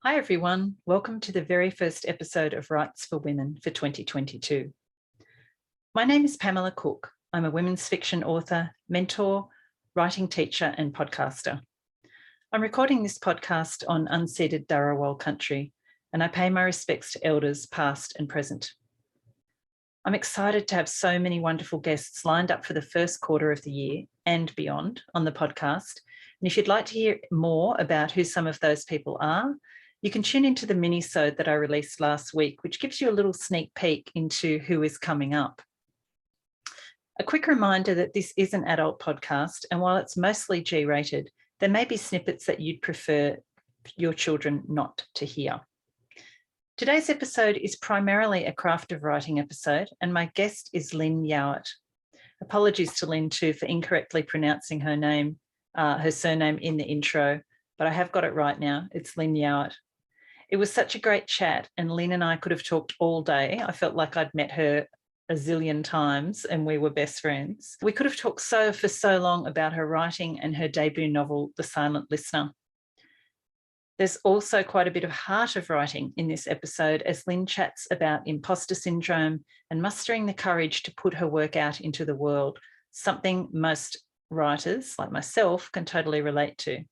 Hi everyone, welcome to the very first episode of Rights for Women for 2022. My name is Pamela Cook. I'm a women's fiction author, mentor, writing teacher and podcaster. I'm recording this podcast on unceded Dharawal country and I pay my respects to elders past and present. I'm excited to have so many wonderful guests lined up for the first quarter of the year and beyond on the podcast. And if you'd like to hear more about who some of those people are, you can tune into the mini-sode that I released last week, which gives you a little sneak peek into who is coming up. A quick reminder that this is an adult podcast, and while it's mostly G-rated, there may be snippets that you'd prefer your children not to hear. Today's episode is primarily a craft of writing episode, and my guest is Lyn Yeowart. Apologies to Lyn too for incorrectly pronouncing her name, her surname in the intro, but I have got it right now. It's Lyn Yeowart. It was such a great chat, and Lyn and I could have talked all day. I felt like I'd met her a zillion times and we were best friends. We could have talked for so long about her writing and her debut novel, The Silent Listener. There's also quite a bit of heart of writing in this episode as Lyn chats about imposter syndrome and mustering the courage to put her work out into the world, something most writers like myself can totally relate to.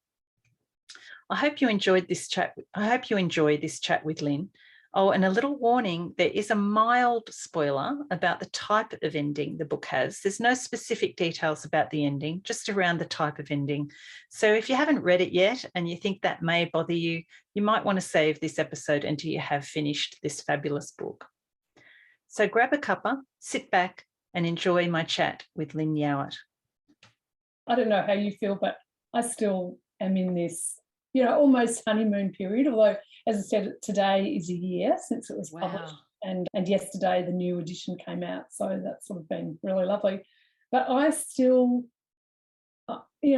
I hope you enjoyed this chat. I hope you enjoy this chat with Lyn. Oh, and a little warning, there is a mild spoiler about the type of ending the book has. There's no specific details about the ending, just around the type of ending. So if you haven't read it yet and you think that may bother you, you might want to save this episode until you have finished this fabulous book. So grab a cuppa, sit back and enjoy my chat with Lyn Yeowart. I don't know how you feel, but I still am in this, almost honeymoon period, although, as I said, today is a year since it was published, and yesterday the new edition came out, so that's sort of been really lovely. But I still, kind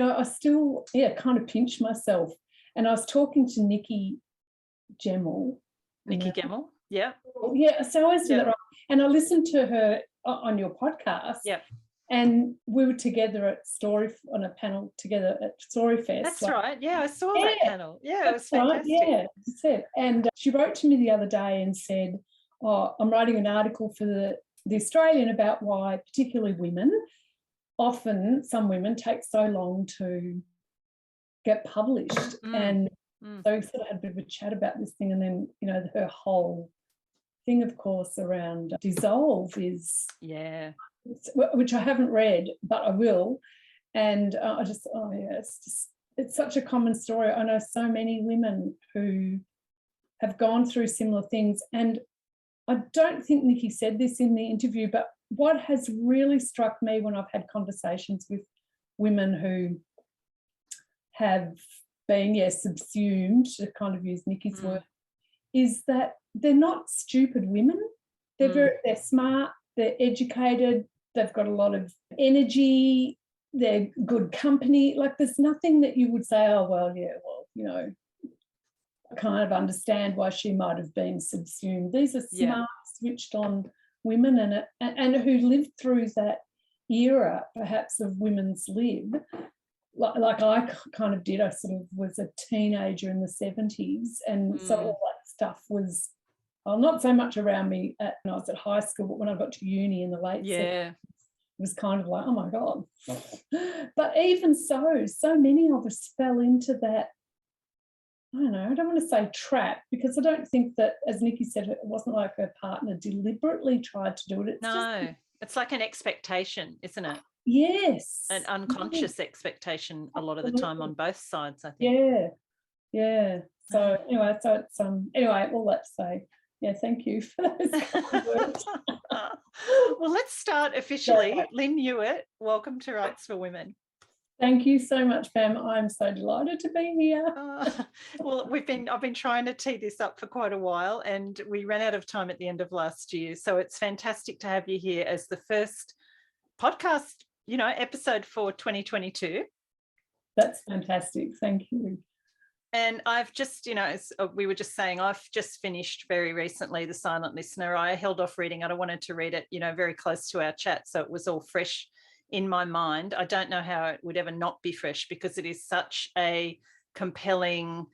of pinch myself. And I was talking to Nikki Gemmell. Nikki Gemmell, yeah. Yeah, so I always do that right. And I listened to her on your podcast. Yeah. And we were together on a panel together at Storyfest. That's right. Yeah, I saw that panel. Yeah, it was fantastic. Right, yeah, that's it. And she wrote to me the other day and said, I'm writing an article for the Australian about why particularly women, often some women take so long to get published. And so we sort of had a bit of a chat about this thing. And then, her whole thing, of course, around Dissolve is... Yeah. Which I haven't read, but I will. And it's such a common story. I know so many women who have gone through similar things. And I don't think Nikki said this in the interview, but what has really struck me when I've had conversations with women who have been, subsumed, to kind of use Nikki's word, is that they're not stupid women. They're smart, they're educated, they've got a lot of energy, they're good company. Like, there's nothing that you would say, I kind of understand why she might have been subsumed. These are smart, switched on women and who lived through that era, perhaps, of women's lib. Like I kind of did. I sort of was a teenager in the 70s, and so all that stuff was... Well, not so much around me when I was at high school, but when I got to uni in the late 70s, it was kind of like, oh my God. But even so many of us fell into that, I don't want to say trap, because I don't think that, as Nikki said, it wasn't like her partner deliberately tried to do it. It's like an expectation, isn't it? Yes. An unconscious expectation a lot of the time on both sides, I think. Yeah. So anyway, all that to say, thank you for those kind words. Well, let's start officially. Lyn Yeowart, welcome to Rights for Women. Thank you so much, Pam. I'm so delighted to be here. Well, I've been trying to tee this up for quite a while, and we ran out of time at the end of last year. So it's fantastic to have you here as the first podcast, episode for 2022. That's fantastic. Thank you. And I've just, as we were just saying, I've just finished very recently The Silent Listener. I held off reading it. I wanted to read it, very close to our chat, so it was all fresh in my mind. I don't know how it would ever not be fresh, because it is such a compelling,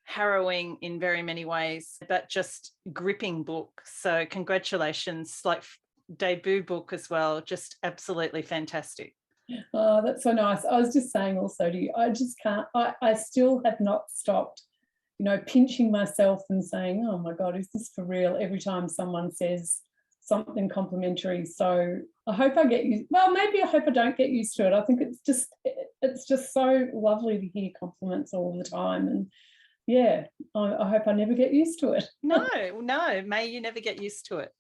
harrowing in very many ways, but just gripping book. So congratulations, like debut book as well, just absolutely fantastic. Oh, that's so nice. I was just saying also to you, I just can't, I still have not stopped, pinching myself and saying, oh my God, is this for real? Every time someone says something complimentary. So I hope I get used, well, maybe I hope I don't get used to it. I think it's just so lovely to hear compliments all the time. And yeah, I hope I never get used to it. No, may you never get used to it.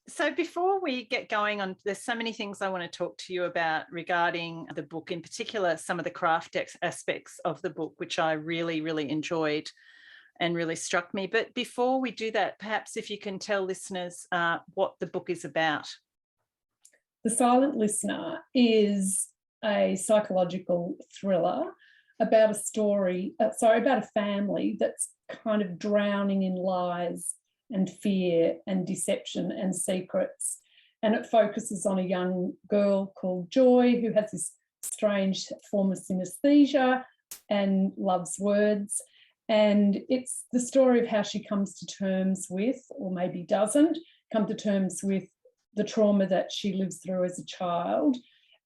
So before we get going on, there's so many things I want to talk to you about regarding the book, in particular, some of the craft aspects of the book, which I really, really enjoyed and really struck me. But before we do that, perhaps if you can tell listeners what the book is about. The Silent Listener is a psychological thriller about about a family that's kind of drowning in lies and fear and deception and secrets. And it focuses on a young girl called Joy who has this strange form of synesthesia and loves words. And it's the story of how she comes to terms with, or maybe doesn't, come to terms with the trauma that she lives through as a child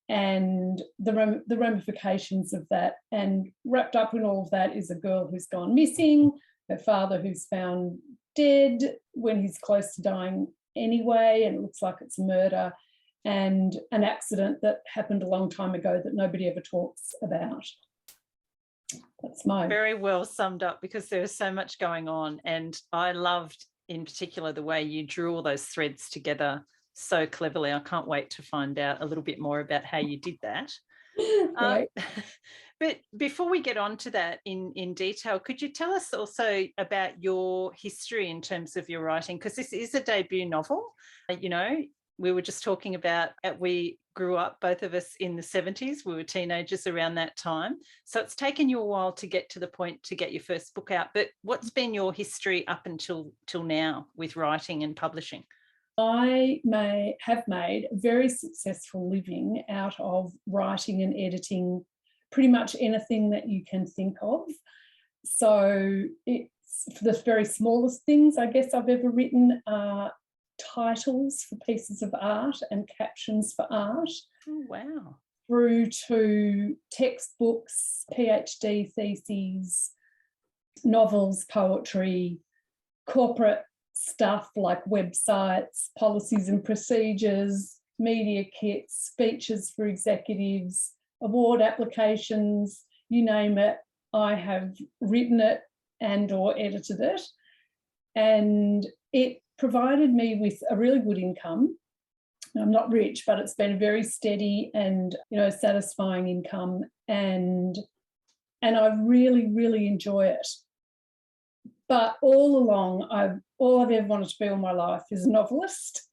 and the ramifications of that. And wrapped up in all of that is a girl who's gone missing, her father who's found dead when he's close to dying anyway, and it looks like it's murder, and an accident that happened a long time ago that nobody ever talks about. That's mine. Very well summed up, because there is so much going on, and I loved in particular the way you drew all those threads together so cleverly. I can't wait to find out a little bit more about how you did that. Right. But before we get on to that in detail, could you tell us also about your history in terms of your writing? Because this is a debut novel. We were just talking about we grew up, both of us, in the 70s. We were teenagers around that time. So it's taken you a while to get to the point to get your first book out. But what's been your history up until now with writing and publishing? I have made a very successful living out of writing and editing pretty much anything that you can think of. So it's for the very smallest things, I guess, I've ever written, titles for pieces of art and captions for art. Oh, wow. Through to textbooks, PhD theses, novels, poetry, corporate stuff like websites, policies and procedures, media kits, speeches for executives, award applications, you name it, I have written it and or edited it. And it provided me with a really good income. I'm not rich, but it's been a very steady and satisfying income, and I really, really enjoy it. But all along, all I've ever wanted to be all my life is a novelist.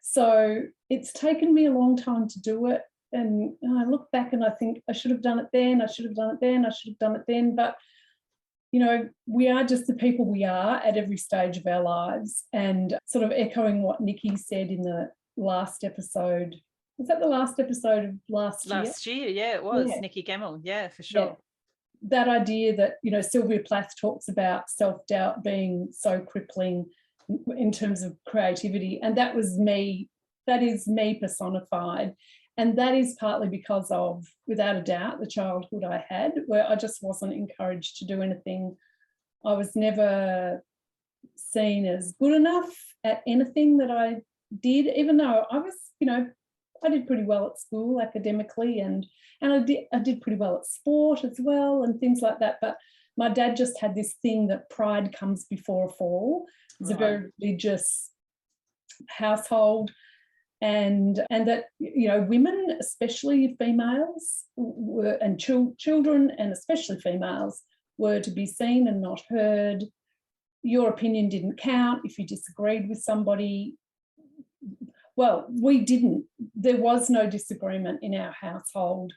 So it's taken me a long time to do it. And I look back and I think I should have done it then, I should have done it then, I should have done it then. But, we are just the people we are at every stage of our lives. And sort of echoing what Nikki said in the last episode. Was that the last episode of last year? Last year, yeah, it was. Yeah. Nikki Gemmell, yeah, for sure. Yeah. That idea that, Sylvia Plath talks about self-doubt being so crippling in terms of creativity. And that was me. That is me personified. And that is partly because of, without a doubt, the childhood I had, where I just wasn't encouraged to do anything. I was never seen as good enough at anything that I did, even though I was, I did pretty well at school academically, and I did pretty well at sport as well and things like that. But my dad just had this thing that pride comes before a fall. It was a very religious household. And that, women, especially females, and children, and especially females, were to be seen and not heard. Your opinion didn't count if you disagreed with somebody. Well, we didn't. There was no disagreement in our household.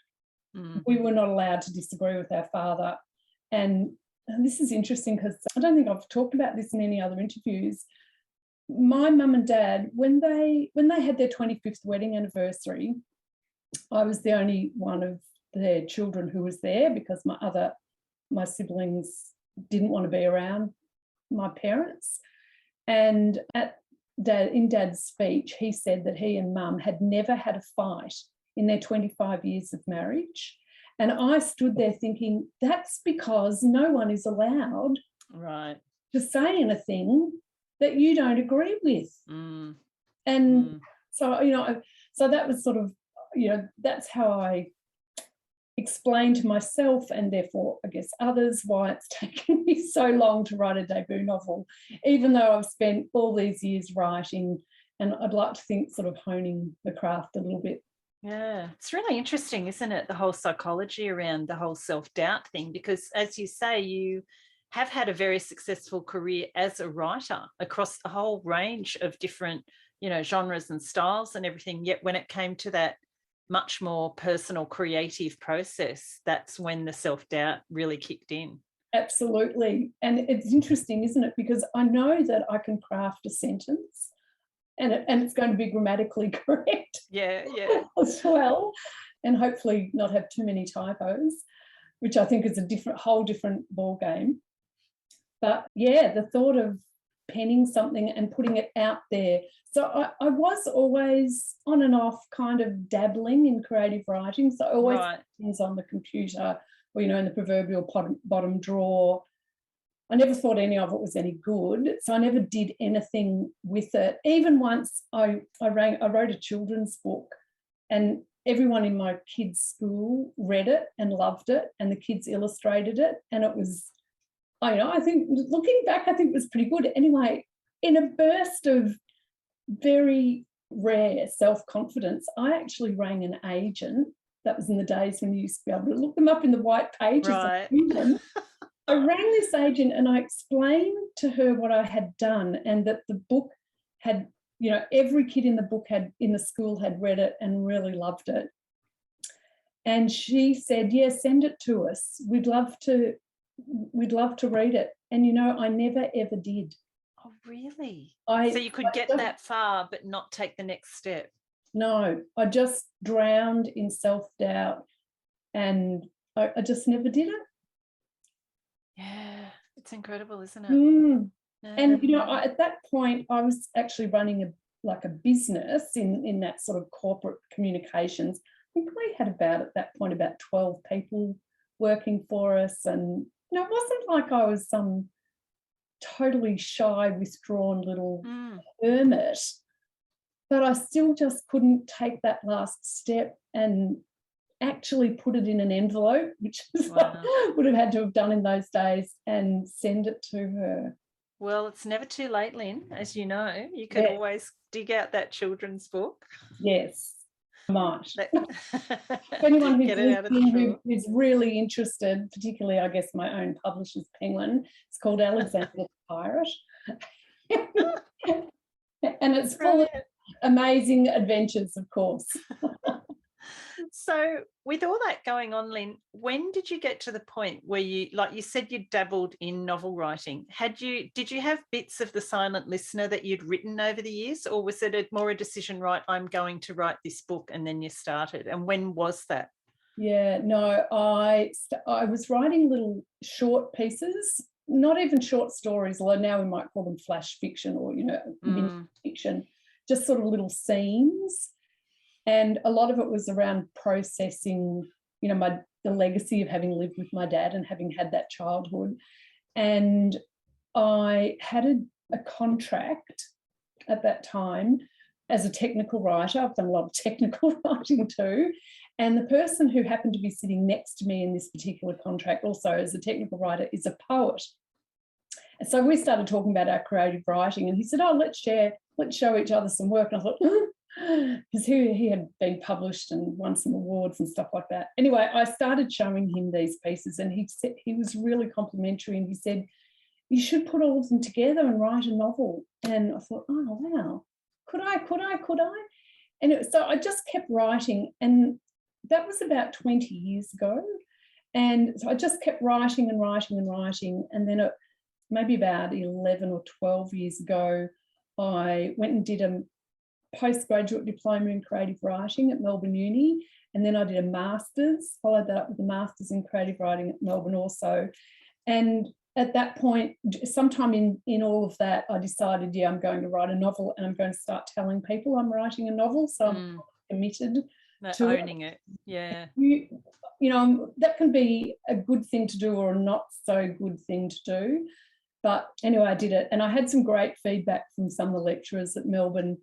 Mm. We were not allowed to disagree with our father. And this is interesting because I don't think I've talked about this in any other interviews. My mum and dad, when they had their 25th wedding anniversary, I was the only one of their children who was there because my siblings didn't want to be around my parents. And in Dad's speech, he said that he and Mum had never had a fight in their 25 years of marriage. And I stood there thinking, that's because no one is allowed to say anything that you don't agree with. So, you know, so that was sort of, you know, that's how I explain to myself and therefore, I guess, others why it's taken me so long to write a debut novel, even though I've spent all these years writing, and I'd like to think sort of honing the craft a little bit. Yeah, it's really interesting, isn't it, the whole psychology around the whole self-doubt thing, because as you say, you have had a very successful career as a writer across a whole range of different, you know, genres and styles and everything, yet when it came to that much more personal creative process, that's when the self-doubt really kicked in. Absolutely. And it's interesting, isn't it, because I know that I can craft a sentence and it's going to be grammatically correct as well, and hopefully not have too many typos, which I think is a whole different ball game. But yeah, the thought of penning something and putting it out there. So I was always on and off kind of dabbling in creative writing. So I always put things on the computer or, you know, in the proverbial bottom drawer. I never thought any of it was any good. So I never did anything with it. Even once I wrote a children's book, and everyone in my kids' school read it and loved it, and the kids illustrated it. And it was, I think looking back, I think it was pretty good. Anyway, in a burst of very rare self-confidence, I actually rang an agent. That was in the days when you used to be able to look them up in the white pages. I rang this agent and I explained to her what I had done, and that the book had, you know, every kid in the school had read it and really loved it. And she said, yeah, send it to us. We'd love to read it. And, you know, I never, ever did. Oh, really? So you could get that far but not take the next step? No, I just drowned in self-doubt and I just never did it. Yeah, it's incredible, isn't it? And, you know, at that point, I was actually running a business in that sort of corporate communications. I think we had at that point about 12 people working for us, and you know, it wasn't like I was some totally shy, withdrawn little hermit, but I still just couldn't take that last step and actually put it in an envelope, which is what I would have had to have done in those days, and send it to her. Well, it's never too late, Lyn, as you know. You could always dig out that children's book. Yes. Might. Anyone who's really interested, particularly, I guess, my own publisher's Penguin, it's called Alexander the Pirate. And it's full of amazing adventures, of course. So with all that going on, Lyn, when did you get to the point where you, like you said, you dabbled in novel writing? Did you have bits of The Silent Listener that you'd written over the years, or was it more a decision, right, I'm going to write this book, and then you started? And when was that? Yeah, no, I was writing little short pieces, not even short stories, although now we might call them flash fiction or, you know, mini fiction, just sort of little scenes. And a lot of it was around processing, you know, the legacy of having lived with my dad and having had that childhood. And I had a contract at that time as a technical writer. I've done a lot of technical writing too. And the person who happened to be sitting next to me in this particular contract also as a technical writer is a poet. And so we started talking about our creative writing, and he said, oh, let's show each other some work. And I thought, because he had been published and won some awards and stuff like that. Anyway, I started showing him these pieces, and he was really complimentary, and he said, you should put all of them together and write a novel. And I thought, oh, wow, could I? And so I just kept writing, and that was about 20 years ago. And so I just kept writing and writing and writing. And then maybe about 11 or 12 years ago, I went and did a postgraduate diploma in creative writing at Melbourne Uni, and then I did a master's, followed that up with a master's in creative writing at Melbourne also. And at that point, sometime in all of that, I decided, yeah, I'm going to write a novel, and I'm going to start telling people I'm writing a novel. So I'm committed to owning it. Yeah. You know, that can be a good thing to do or a not so good thing to do. But anyway, I did it. And I had some great feedback from some of the lecturers at Melbourne,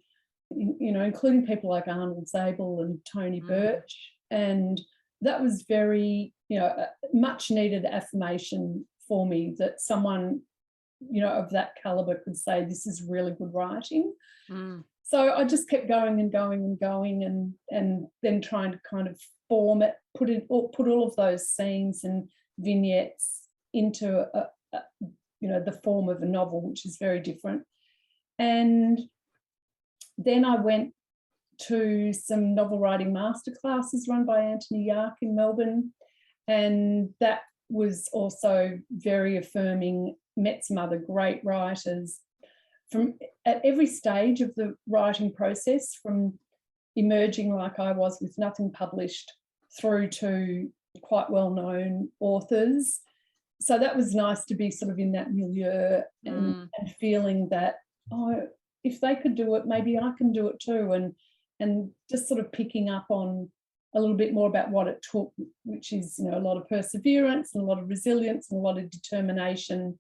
you know, including people like Arnold Zabel and Tony Birch. And that was very, you know, a much needed affirmation for me that someone, you know, of that caliber could say this is really good writing. So I just kept going and going and going, and then trying to kind of form it, put all of those scenes and vignettes into you know, the form of a novel, which is very different. And then I went to some novel writing masterclasses run by Lyn Yeowart in Melbourne, and that was also very affirming. Met some other great writers from at every stage of the writing process, from emerging like I was with nothing published through to quite well-known authors. So that was nice to be sort of in that milieu and feeling that, oh, if they could do it, maybe I can do it too, and just sort of picking up on a little bit more about what it took, which is, you know, a lot of perseverance and a lot of resilience and a lot of determination,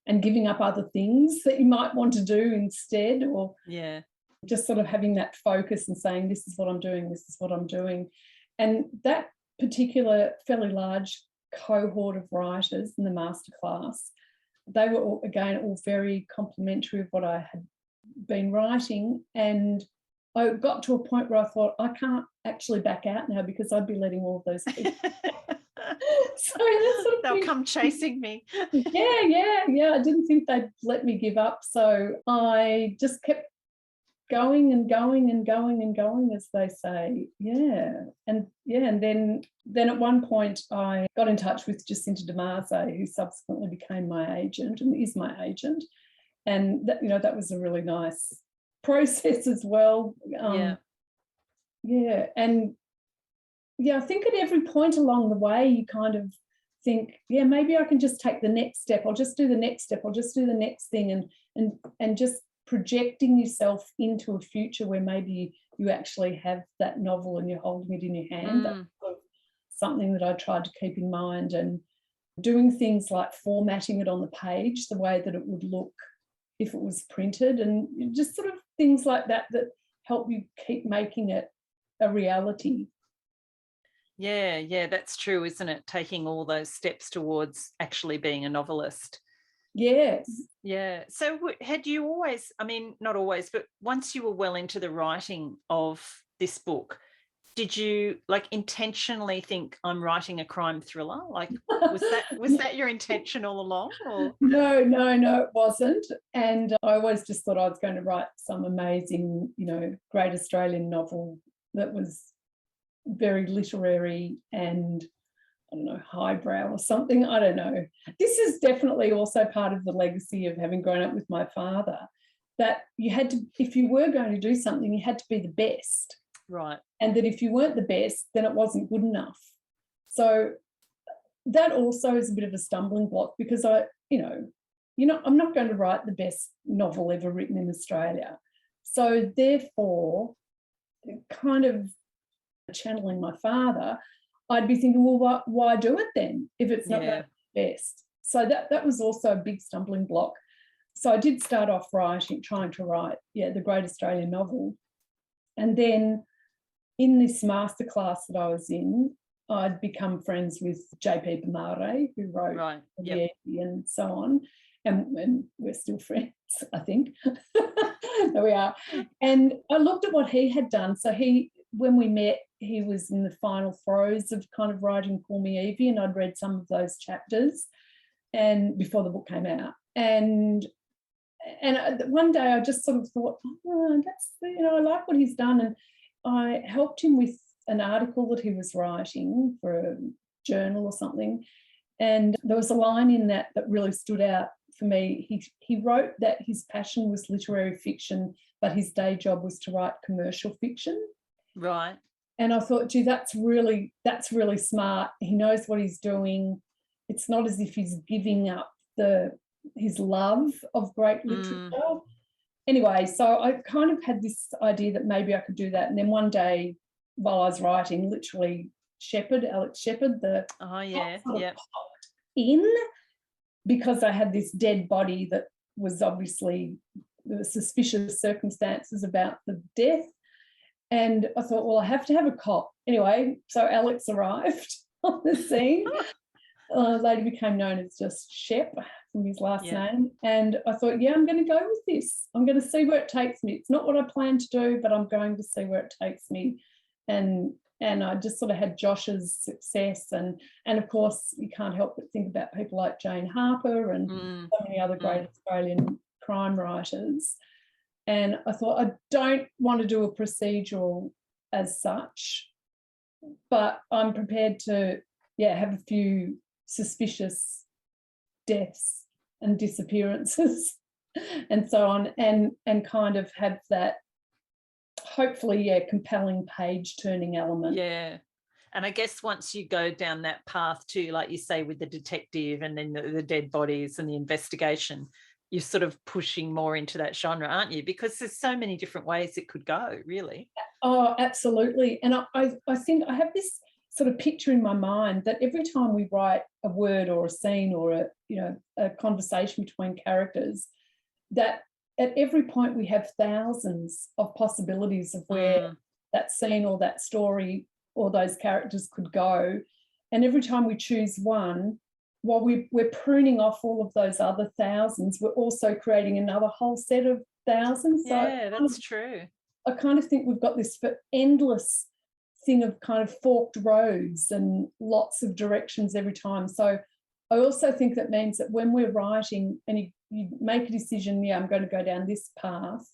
and giving up other things that you might want to do instead, or just sort of having that focus and saying, this is what I'm doing, this is what I'm doing. And that particular fairly large cohort of writers in the masterclass, they were all, again, all very complimentary of what I had been writing. And I got to a point where I thought, I can't actually back out now, because I'd be letting all of those people so sort of they'll come chasing me. Yeah. I didn't think they'd let me give up. So I just kept going and going and going and going, as they say. And then at one point I got in touch with Jacinta de Marze, who subsequently became my agent and is my agent. And that, you know, that was a really nice process as well. I think at every point along the way you kind of think, maybe I can just take the next step. I'll just do the next step. I'll just do the next thing, and just projecting yourself into a future where maybe you actually have that novel and you're holding it in your hand. That's sort of something that I tried to keep in mind, and doing things like formatting it on the page the way that it would look if it was printed, and just sort of things like that help you keep making it a reality. Yeah, that's true, isn't it? Taking all those steps towards actually being a novelist. Yes. Yeah. So had you always, I mean, not always, but once you were well into the writing of this book, did you like intentionally think, I'm writing a crime thriller? Like, was that your intention all along? Or? No, it wasn't. And I always just thought I was going to write some amazing, you know, great Australian novel that was very literary and, I don't know, highbrow or something. I don't know. This is definitely also part of the legacy of having grown up with my father, that you had to, if you were going to do something, you had to be the best. Right. And that if you weren't the best, then it wasn't good enough. So that also is a bit of a stumbling block, because I'm not going to write the best novel ever written in Australia. So therefore, kind of channeling my father, I'd be thinking, well, why do it then if it's not the best? So that was also a big stumbling block. So I did start off trying to write, the great Australian novel. And then in this masterclass that I was in, I'd become friends with J.P. Bamare, who wrote The Easy and so on. And we're still friends, I think. There we are. And I looked at what he had done. So when we met, he was in the final throes of kind of writing Call Me Evie, and I'd read some of those chapters and before the book came out. And one day I just sort of thought, I like what he's done. And I helped him with an article that he was writing for a journal or something. And there was a line in that really stood out for me. He wrote that his passion was literary fiction, but his day job was to write commercial fiction. Right. And I thought, gee, that's really smart. He knows what he's doing. it's not as if he's giving up his love of great literature. Anyway, so I kind of had this idea that maybe I could do that. And then one day while I was writing, literally Alex Shepherd, the popped in, because I had this dead body that was obviously, there were suspicious circumstances about the death. And I thought, well, I have to have a cop. Anyway, so Alex arrived on the scene. Later became known as just Shep from his last name. And I thought, yeah, I'm going to go with this. I'm going to see where it takes me. It's not what I planned to do, but I'm going to see where it takes me. And I just sort of had Josh's success. And of course, you can't help but think about people like Jane Harper and so many other great Australian crime writers. And I thought, I don't want to do a procedural as such, but I'm prepared to, have a few suspicious deaths and disappearances and so on, and kind of have that, hopefully, compelling page-turning element. Yeah. And I guess once you go down that path too, like you say, with the detective and then the dead bodies and the investigation, you're sort of pushing more into that genre, aren't you? Because there's so many different ways it could go, really. Oh, absolutely. And I think I have this sort of picture in my mind that every time we write a word or a scene or a conversation between characters, that at every point we have thousands of possibilities of where that scene or that story or those characters could go. And every time we choose one, while we're pruning off all of those other thousands, we're also creating another whole set of thousands. Yeah, that's true. I kind of think we've got this endless thing of kind of forked roads and lots of directions every time. So I also think that means that when we're writing and you make a decision, I'm going to go down this path,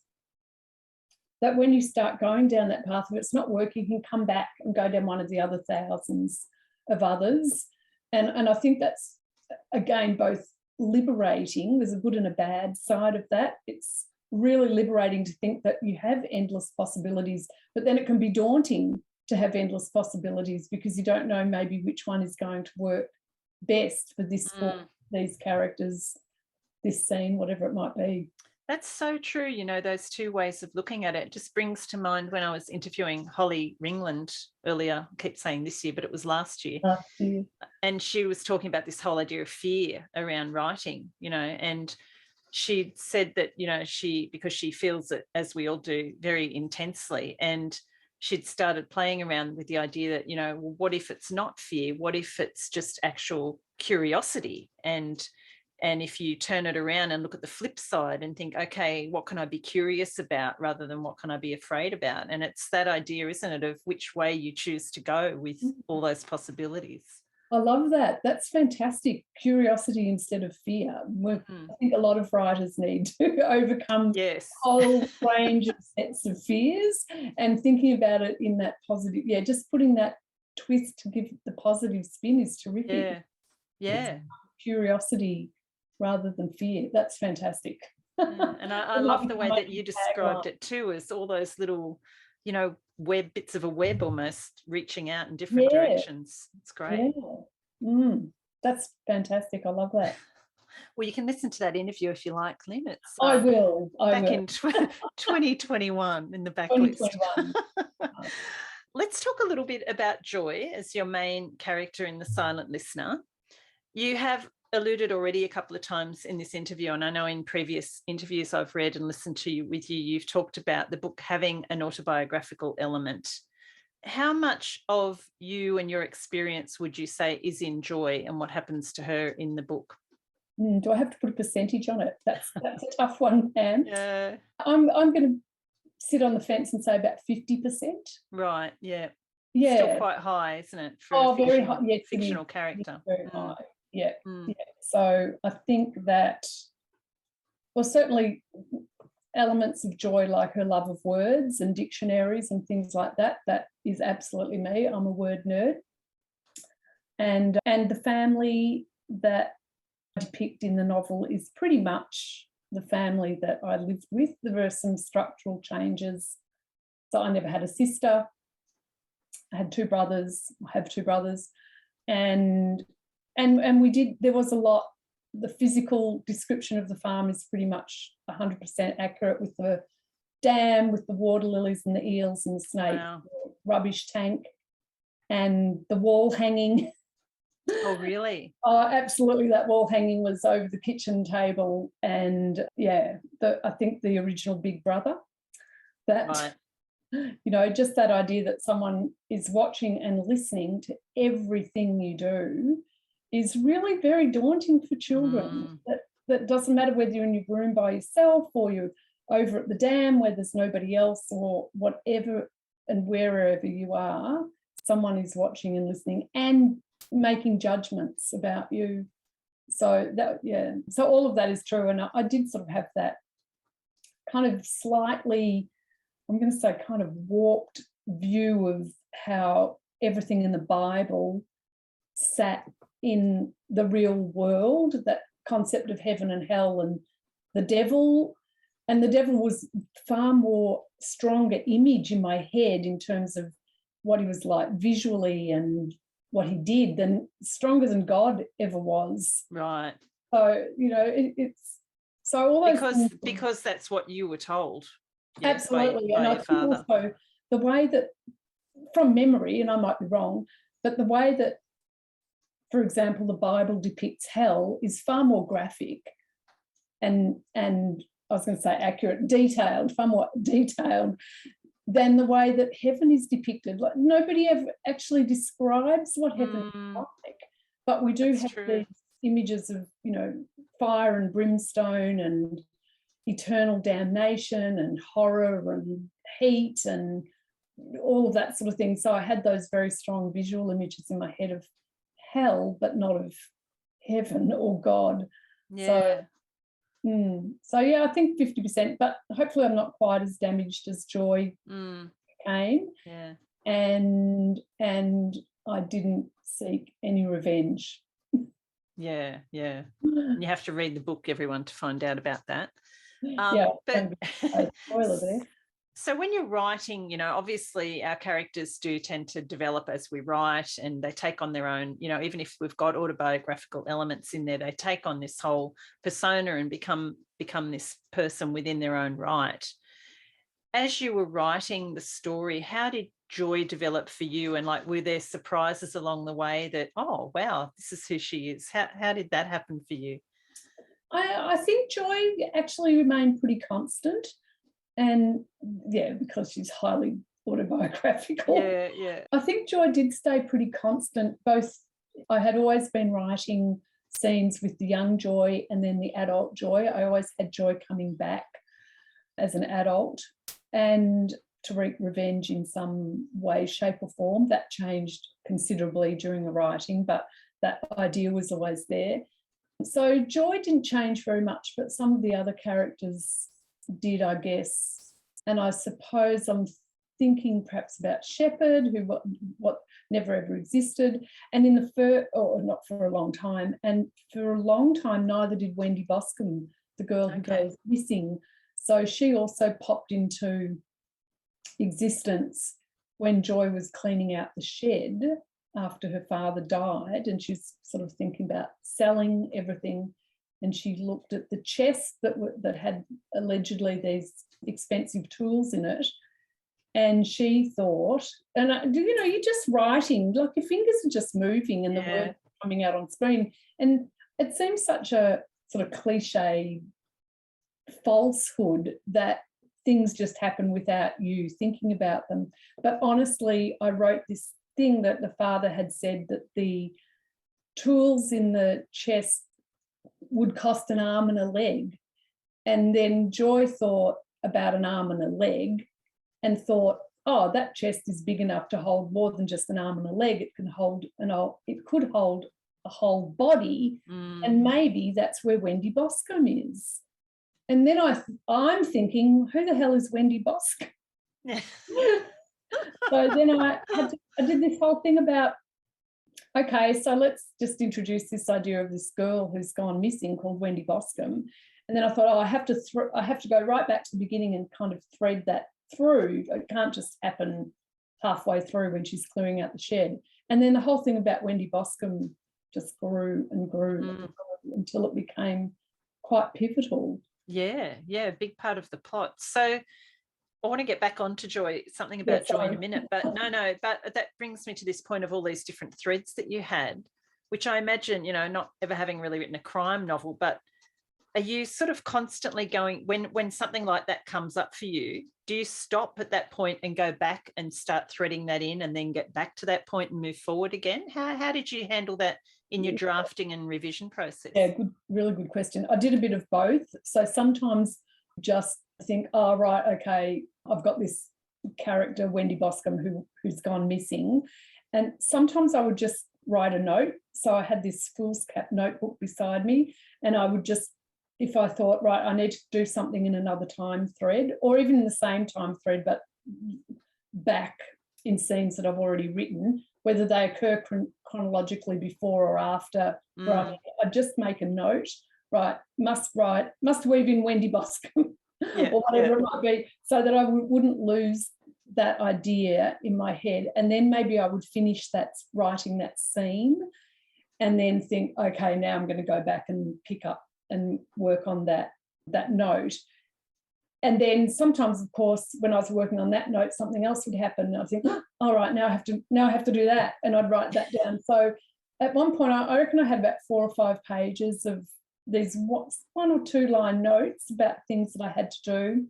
that when you start going down that path, if it's not working, you can come back and go down one of the other thousands of others. And I think that's, again, both liberating. There's a good and a bad side of that. It's really liberating to think that you have endless possibilities, but then it can be daunting to have endless possibilities because you don't know maybe which one is going to work best for this book, these characters, this scene, whatever it might be. That's so true. Those two ways of looking at it just brings to mind when I was interviewing Holly Ringland earlier, I keep saying this year, but it was last year. And she was talking about this whole idea of fear around writing, and she said that, because she feels it, as we all do, very intensely, and she'd started playing around with the idea that, well, what if it's not fear? What if it's just actual curiosity? And if you turn it around and look at the flip side and think, okay, what can I be curious about rather than what can I be afraid about? And it's that idea, isn't it, of which way you choose to go with all those possibilities. I love that. That's fantastic. Curiosity instead of fear. I think a lot of writers need to overcome a whole range of sets of fears, and thinking about it in that positive, just putting that twist to give the positive spin is terrific. Yeah. Curiosity rather than fear. That's fantastic. And I love the way that you described it too, as all those little, bits of a web almost reaching out in different directions. It's great. That's fantastic. I love that. Well, you can listen to that interview if you like, Lyn. It's I will. in 2021 in the backlist. Let's talk a little bit about Joy as your main character in The Silent Listener. You have alluded already a couple of times in this interview, and I know in previous interviews I've read and listened to you've talked about the book having an autobiographical element. How much of you and your experience would you say is in Joy, and what happens to her in the book? Do I have to put a percentage on it? That's a tough one, Pam. Yeah. I'm going to sit on the fence and say about 50%. Right, yeah. Yeah. Still quite high, isn't it, for a very high. Yeah, fictional character? Very high. Yeah. So I think that, well, certainly elements of Joy, like her love of words and dictionaries and things like that, that is absolutely me. I'm a word nerd. And the family that I depict in the novel is pretty much the family that I lived with. There are some structural changes. So I never had a sister. I had two brothers. I have two brothers. And And we did, there was a lot, the physical description of the farm is pretty much 100% accurate, with the dam, with the water lilies and the eels and the snake, Wow. rubbish tank, and the wall hanging. Oh, really? Oh, absolutely. That wall hanging was over the kitchen table. And yeah, I think the original Big Brother, that, Right. you know, just that idea that someone is watching and listening to everything you do is really very daunting for children. That doesn't matter whether you're in your room by yourself or you're over at the dam where there's nobody else, or whatever and wherever you are, someone is watching and listening and making judgments about you. So that, yeah, so all of that is true. And I did sort of have that kind of slightly, I'm going to say, kind of warped view of how everything in the Bible sat in the real world, that concept of heaven and hell and the devil. And the devil was far more stronger image in my head in terms of what he was like visually and what he did, than stronger than God ever was. Right. So, you know, it's so all those because that's what you were told. Yeah, absolutely. By and your I think father. Also the way that, from memory, and I might be wrong, but the way that, for example, the Bible depicts hell is far more graphic and I was going to say accurate, detailed, far more detailed than the way that heaven is depicted. Like, nobody ever actually describes what heaven is like, but we do have these images of, you know, fire and brimstone and eternal damnation and horror and heat and all of that sort of thing. So I had those very strong visual images in my head of hell, but not of heaven or God. Yeah. So yeah, I think 50%, but hopefully I'm not quite as damaged as Joy became. Yeah. And I didn't seek any revenge. Yeah. And you have to read the book, everyone, to find out about that. Yeah, but spoiler there. So when you're writing, you know, obviously our characters do tend to develop as we write, and they take on their own, you know, even if we've got autobiographical elements in there, they take on this whole persona and become this person within their own right. As you were writing the story, how did Joy develop for you? And like, were there surprises along the way that, oh, wow, this is who she is? How did that happen for you? I think Joy actually remained pretty constant. And yeah, because she's highly autobiographical. Yeah. I think Joy did stay pretty constant. Both, I had always been writing scenes with the young Joy and then the adult Joy. I always had Joy coming back as an adult and to wreak revenge in some way, shape or form. That changed considerably during the writing, but that idea was always there. So Joy didn't change very much, but some of the other characters did, I guess. And I suppose I'm thinking perhaps about Shepherd, who what never ever existed, and in the or not for a long time, and for a long time neither did Wendy Boscombe, the girl who goes missing. So she also popped into existence when Joy was cleaning out the shed after her father died, and she's sort of thinking about selling everything. And she looked at the chest that had allegedly these expensive tools in it, and she thought, and you know, you're just writing, like your fingers are just moving and the words coming out on screen, and it seems such a sort of cliche falsehood that things just happen without you thinking about them. But honestly, I wrote this thing that the father had said that the tools in the chest would cost an arm and a leg. And then Joy thought about an arm and a leg and thought, oh, that chest is big enough to hold more than just an arm and a leg. It could hold a whole body. And maybe that's where Wendy Boscombe is. And then I'm thinking, who the hell is Wendy Boscombe? So then I did this whole thing about, okay, so let's just introduce this idea of this girl who's gone missing called Wendy Boscombe. And then I thought, oh, I have to go right back to the beginning and kind of thread that through. It can't just happen halfway through when she's clearing out the shed. And then the whole thing about Wendy Boscombe just grew and grew, and grew until it became quite pivotal. Yeah, a big part of the plot. So I want to get back onto joy, something about joy in a minute, but but that brings me to this point of all these different threads that you had, which I imagine, not ever having really written a crime novel, but are you sort of constantly going, when something like that comes up for you, do you stop at that point and go back and start threading that in and then get back to that point and move forward again? How did you handle that in your drafting and revision process? Yeah, really good question. I did a bit of both. So sometimes just think, oh, right, okay, I've got this character, Wendy Boscombe, who's gone missing. And sometimes I would just write a note. So I had this fool's cap notebook beside me, and I would just, if I thought, right, I need to do something in another time thread, or even in the same time thread, but back in scenes that I've already written, whether they occur chronologically before or after writing, I just make a note, right, must weave in Wendy Boscombe or whatever it might be, so that I wouldn't lose that idea in my head. And then maybe I would finish writing that scene and then think, okay, now I'm going to go back and pick up and work on that note. And then sometimes, of course, when I was working on that note, something else would happen. I'd think, all right, now I have to do that, and I'd write that down. So at one point, I reckon I had about 4 or 5 pages of these 1 or 2 line notes about things that I had to do.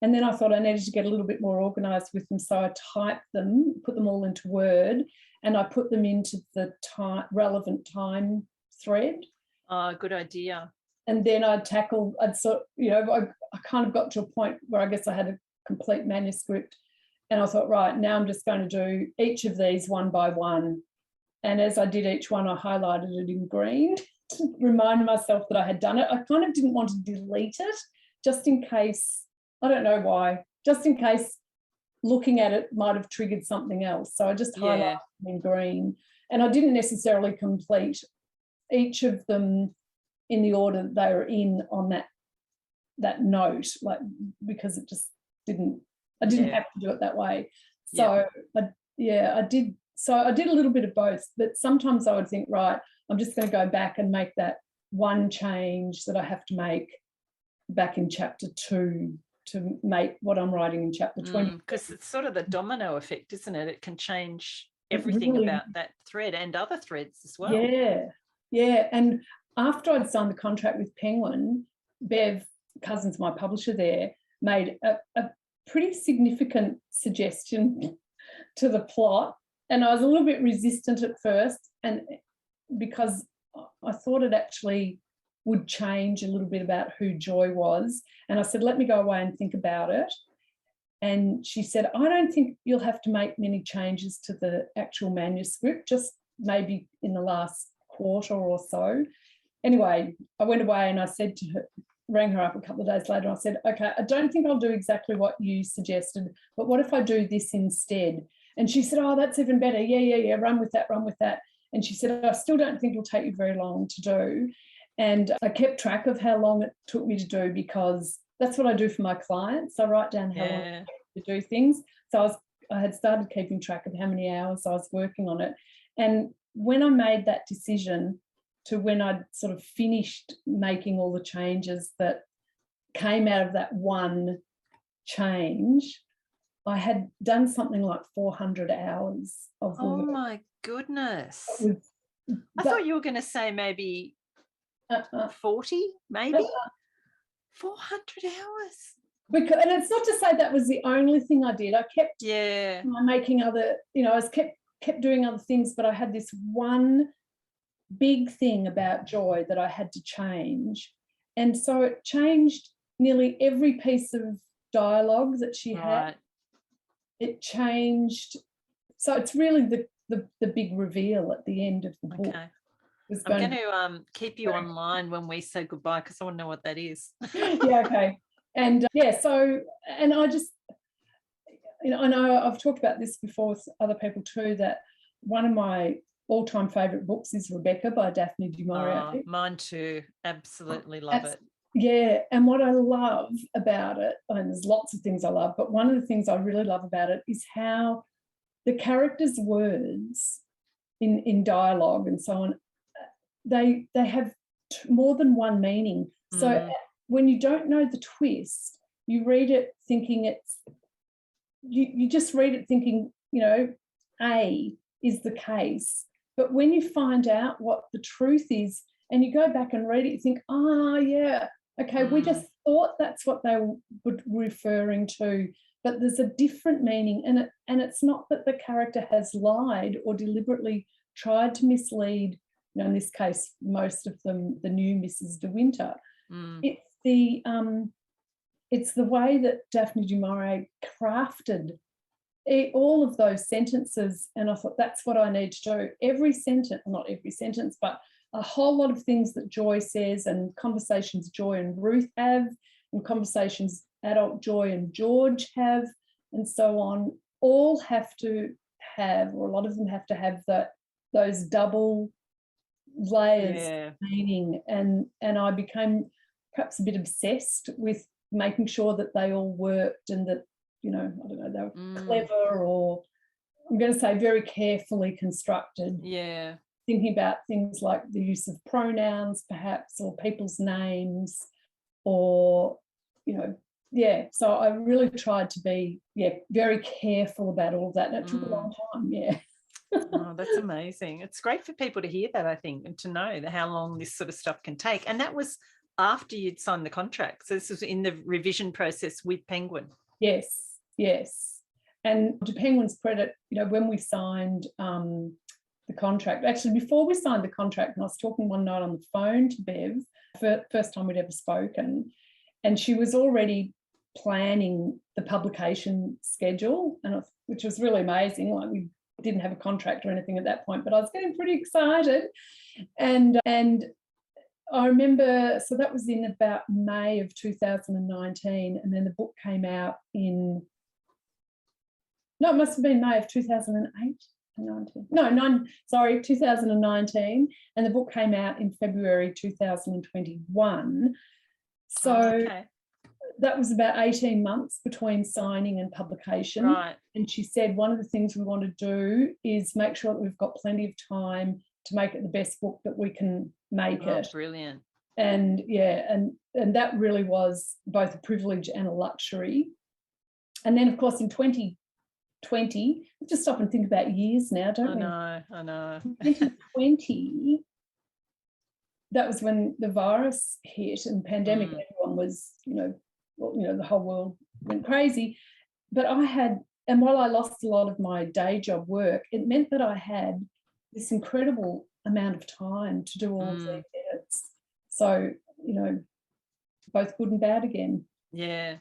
And then I thought I needed to get a little bit more organised with them, so I typed them, put them all into Word, and I put them into the relevant time thread. Oh, good idea. And then I kind of got to a point where I guess I had a complete manuscript, and I thought, right, now I'm just going to do each of these one by one. And as I did each one, I highlighted it in green to remind myself that I had done it. I kind of didn't want to delete it, just in case, I don't know why, just in case looking at it might have triggered something else. So I just highlighted it in green. And I didn't necessarily complete each of them in the order that they were in on that note, like, because it just didn't, I didn't have to do it that way. So I did. So I did a little bit of both, but sometimes I would think, right, I'm just going to go back and make that one change that I have to make back in chapter 2 to make what I'm writing in chapter 20. Because it's sort of the domino effect, isn't it? It can change everything about that thread and other threads as well. Yeah. And after I'd signed the contract with Penguin, Bev Cousins, my publisher there, made a pretty significant suggestion to the plot. And I was a little bit resistant at first, and because I thought it actually would change a little bit about who Joy was. And I said, let me go away and think about it. And she said, I don't think you'll have to make many changes to the actual manuscript, just maybe in the last quarter or so. Anyway, I went away and I said to her, rang her up a couple of days later, and I said, okay, I don't think I'll do exactly what you suggested, but what if I do this instead? And she said, oh, that's even better. Yeah, run with that. And she said, I still don't think it'll take you very long to do. And I kept track of how long it took me to do, because that's what I do for my clients. I write down how long it takes to do things. So I had started keeping track of how many hours I was working on it. And when I made that decision to when I'd sort of finished making all the changes that came out of that one change, I had done something like 400 hours of work. Oh, my goodness. I thought you were going to say maybe 40, maybe 400 hours. Because, and it's not to say that was the only thing I did. I kept making other, I kept doing other things, but I had this one big thing about Joy that I had to change. And so it changed nearly every piece of dialogue that she had. It changed. So it's really the big reveal at the end of the book. Okay. I'm going to keep you online when we say goodbye, because I want to know what that is. Yeah, okay. And so, and I just, I know I've talked about this before with other people too, that one of my all-time favourite books is Rebecca by Daphne du Maurier. Mine too. Absolutely love it. Yeah, and what I love about it, and there's lots of things I love, but one of the things I really love about it is how the characters' words in dialogue and so on, they have more than one meaning. So when you don't know the twist, you read it thinking it's, you just read it thinking, you know, A is the case. But when you find out what the truth is and you go back and read it, you think, yeah, okay, we just thought that's what they were referring to, but there's a different meaning. And it's not that the character has lied or deliberately tried to mislead, you know, in this case, most of them, the new Mrs. De Winter. It's the way that Daphne du Maurier crafted all of those sentences, and I thought that's what I need to do. Every sentence, not every sentence, but a whole lot of things that Joy says, and conversations Joy and Ruth have, and conversations adult Joy and George have, and so on, all have to have, or a lot of them have to have those double layers of meaning. And I became perhaps a bit obsessed with making sure that they all worked, and that, you know, I don't know, they were clever, or I'm going to say very carefully constructed. Yeah. Thinking about things like the use of pronouns, perhaps, or people's names, or, you know, so I really tried to be, very careful about all of that. And it took a long time, Oh, that's amazing. It's great for people to hear that, I think, and to know how long this sort of stuff can take. And that was after you'd signed the contract. So this was in the revision process with Penguin. Yes. And to Penguin's credit, you know, when we signed the contract, actually before we signed the contract, and I was talking one night on the phone to Bev, first time we'd ever spoken, and she was already planning the publication schedule, and which was really amazing. Like, we didn't have a contract or anything at that point, but I was getting pretty excited. And I remember, so that was in about May of 2019, and then the book came out it must have been May of 2008. 2019, and the book came out in February 2021. So that was about 18 months between signing and publication. Right. And she said one of the things we want to do is make sure that we've got plenty of time to make it the best book that we can make it. Brilliant. And and that really was both a privilege and a luxury. And then, of course, in 2020, just stop and think about years now, don't we? I know. 2020, that was when the virus hit and pandemic, and everyone was, the whole world went crazy. But while I lost a lot of my day job work, it meant that I had this incredible amount of time to do all of the edits. So, both good and bad again. Yeah.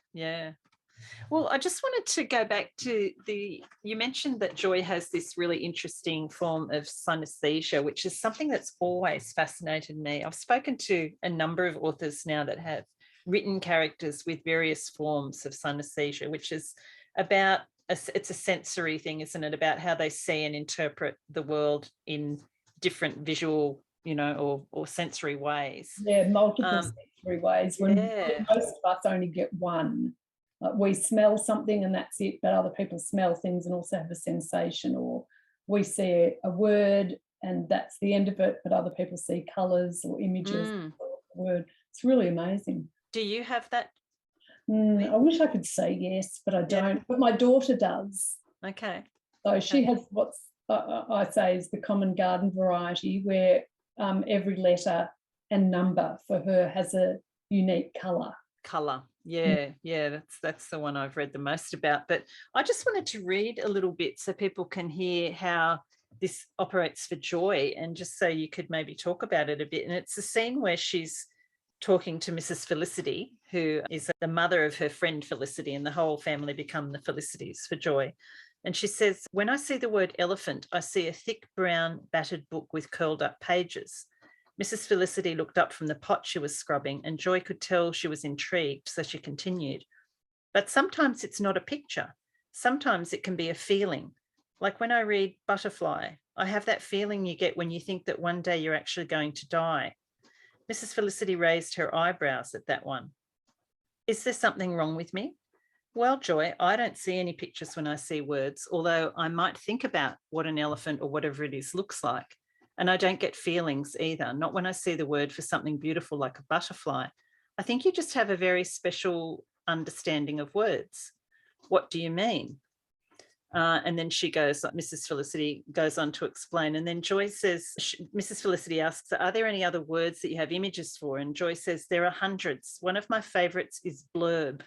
Well, I just wanted to go back to you mentioned that Joy has this really interesting form of synesthesia, which is something that's always fascinated me. I've spoken to a number of authors now that have written characters with various forms of synesthesia, which is about, it's a sensory thing, isn't it? About how they see and interpret the world in different visual, or sensory ways. Yeah, multiple sensory ways. When most of us only get one. We smell something and that's it, but other people smell things and also have a sensation, or we see a word and that's the end of it, but other people see colours or images of the word. It's really amazing. Do you have that? I wish I could say yes, but I don't. But my daughter does. Okay. So she has what's I say is the common garden variety, where every letter and number for her has a unique colour. Yeah, that's the one I've read the most about. But I just wanted to read a little bit so people can hear how this operates for Joy, and just so you could maybe talk about it a bit. And it's a scene where she's talking to Mrs. Felicity, who is the mother of her friend Felicity, and the whole family become the Felicities for Joy. And she says, "When I see the word elephant, I see a thick brown battered book with curled up pages." Mrs. Felicity looked up from the pot she was scrubbing, and Joy could tell she was intrigued, so she continued. "But sometimes it's not a picture. Sometimes it can be a feeling. Like when I read Butterfly, I have that feeling you get when you think that one day you're actually going to die." Mrs. Felicity raised her eyebrows at that one. "Is there something wrong with me? Well, Joy, I don't see any pictures when I see words, although I might think about what an elephant or whatever it is looks like. And I don't get feelings either, not when I see the word for something beautiful like a butterfly. I think you just have a very special understanding of words. What do you mean? And then she goes, Mrs. Felicity goes on to explain. And then Joy says, Mrs. Felicity asks, are there any other words that you have images for? And Joy says, there are hundreds. One of my favourites is blurb.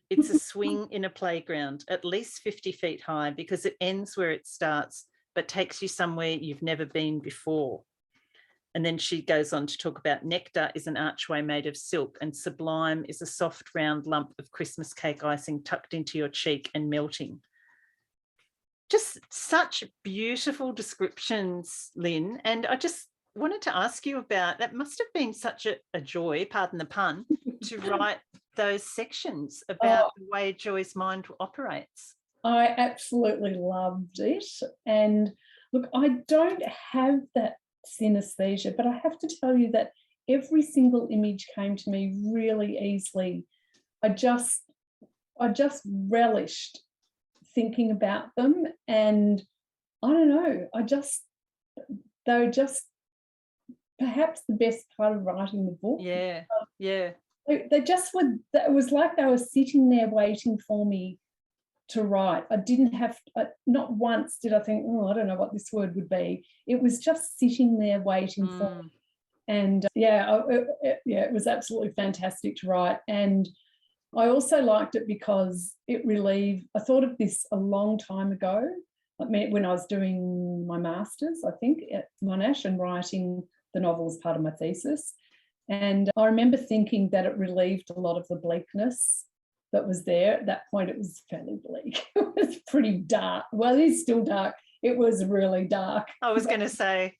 It's a swing in a playground, at least 50 feet high, because it ends where it starts, but takes you somewhere you've never been before. And then she goes on to talk about nectar is an archway made of silk, and sublime is a soft round lump of Christmas cake icing tucked into your cheek and melting. Just such beautiful descriptions, Lyn. And I just wanted to ask you about, that must have been such a joy, pardon the pun, to write those sections about the way Joy's mind operates. I absolutely loved it. And look, I don't have that synesthesia, but I have to tell you that every single image came to me really easily. I just relished thinking about them, and I don't know, they were just perhaps the best part of writing the book. Yeah. They just were, it was like they were sitting there waiting for me to write. I didn't have, not once did I think, oh, I don't know what this word would be. It was just sitting there waiting for me. And it was absolutely fantastic to write. And I also liked it because it relieved, I thought of this a long time ago, when I was doing my master's, I think, at Monash, and writing the novel as part of my thesis. And I remember thinking that it relieved a lot of the bleakness that was there. At that point, it was fairly bleak. It was pretty dark. Well, it is still dark. It was really dark. I was going to say.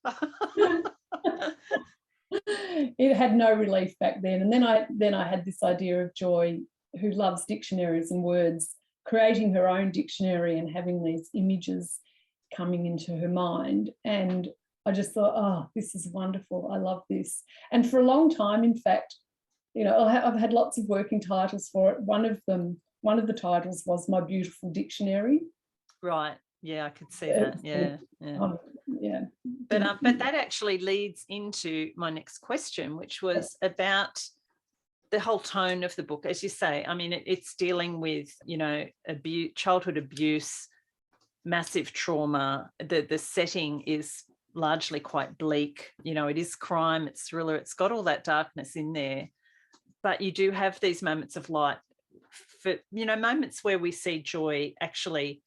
It had no relief back then. And then I had this idea of Joy, who loves dictionaries and words, creating her own dictionary and having these images coming into her mind. And I just thought, oh, this is wonderful. I love this. And for a long time, in fact, you know, I've had lots of working titles for it. One of the titles was My Beautiful Dictionary. Right. Yeah, I could see that. Yeah. Yeah. But that actually leads into my next question, which was about the whole tone of the book. As you say, I mean, it's dealing with, you know, childhood abuse, massive trauma. The setting is largely quite bleak. You know, it is crime, it's thriller, it's got all that darkness in there. But you do have these moments of light, for, you know, moments where we see Joy actually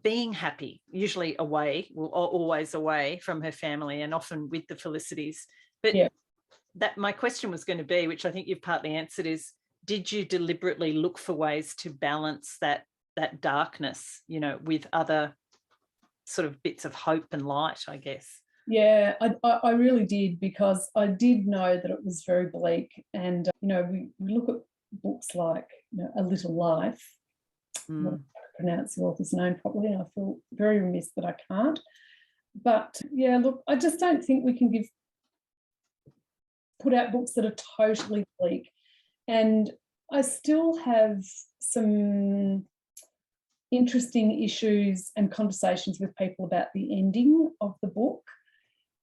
being happy, usually away, or always away from her family, and often with the Felicities. But that my question was going to be, which I think you've partly answered, is did you deliberately look for ways to balance that darkness, you know, with other sort of bits of hope and light, I guess? Yeah, I really did, because I did know that it was very bleak. And, you know, we look at books like, you know, A Little Life. I can't pronounce the author's name properly, and I feel very remiss that I can't. But, yeah, look, I just don't think we can put out books that are totally bleak. And I still have some interesting issues and conversations with people about the ending of the book.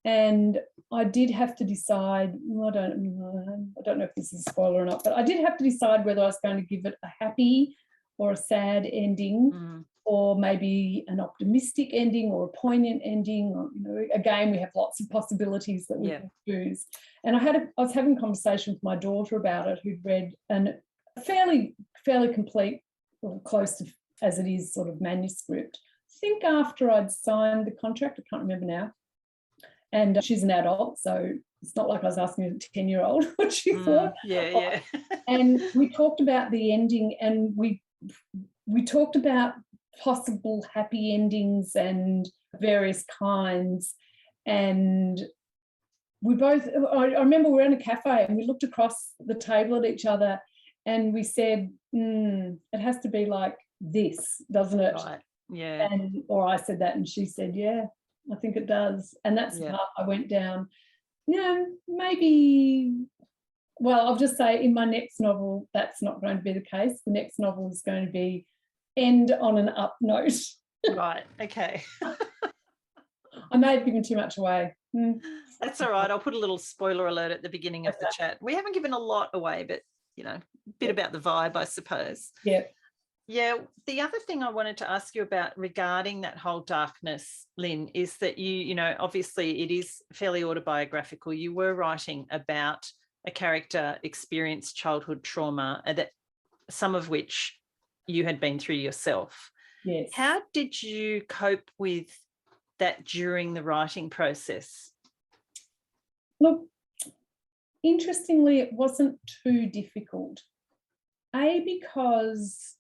And I did have to decide, I don't know if this is a spoiler or not, but I did have to decide whether I was going to give it a happy or a sad ending, or maybe an optimistic ending or a poignant ending. Or, you know, again, we have lots of possibilities that we can choose. And I was having a conversation with my daughter about it, who'd read a fairly complete, or close to as it is, sort of manuscript. I think after I'd signed the contract, I can't remember now. And she's an adult, so it's not like I was asking a 10-year-old what she thought. Yeah. And we talked about the ending, and we talked about possible happy endings and various kinds. And we both, I remember we were in a cafe and we looked across the table at each other and we said, it has to be like this, doesn't it? Right. Yeah. Or I said that and she said, yeah, I think it does. And that's the part I went down. You know, maybe well, I'll just say in my next novel, that's not going to be the case. The next novel is going to be end on an up note. Right, okay. I may have given too much away. That's all right. I'll put a little spoiler alert at the beginning of the chat. We haven't given a lot away, but, you know, a bit about the vibe, I suppose. Yeah. Yeah, the other thing I wanted to ask you about regarding that whole darkness, Lyn, is that you know, obviously it is fairly autobiographical. You were writing about a character experienced childhood trauma, that some of which you had been through yourself. Yes. How did you cope with that during the writing process? Look, interestingly, it wasn't too difficult. Because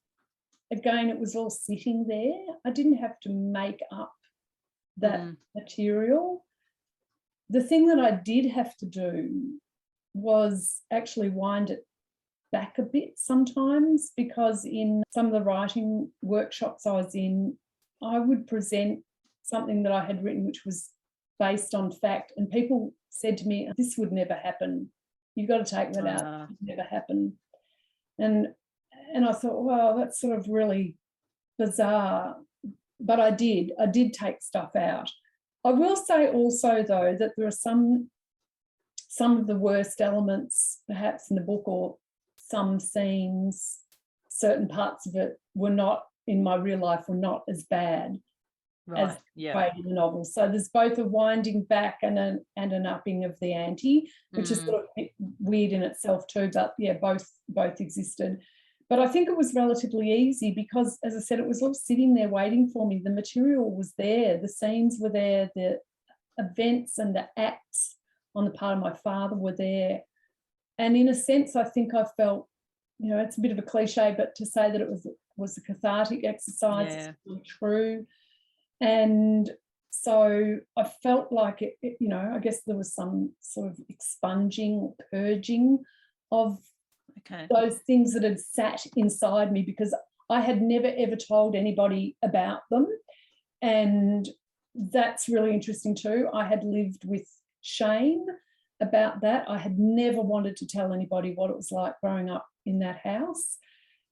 again, it was all sitting there. I didn't have to make up that material. The thing that I did have to do was actually wind it back a bit sometimes, because in some of the writing workshops I was in, I would present something that I had written which was based on fact, and people said to me, this would never happen. You've got to take that out. It would never happen. And I thought, well, that's sort of really bizarre. But I did take stuff out. I will say also, though, that there are some of the worst elements perhaps in the book, or some scenes, certain parts of it were not, in my real life, were not as bad as played in the novel. So there's both a winding back and an upping of the ante, which is sort of a bit weird in itself too, but yeah, both existed. But I think it was relatively easy because, as I said, it was all sitting there waiting for me. The material was there, the scenes were there, the events and the acts on the part of my father were there. And in a sense, I think I felt, you know, it's a bit of a cliche, but to say that it was a cathartic exercise is really true. And so I felt like it, you know, I guess there was some sort of expunging, purging of those things that had sat inside me, because I had never ever told anybody about them. And that's really interesting too. I had lived with shame about that. I had never wanted to tell anybody what it was like growing up in that house.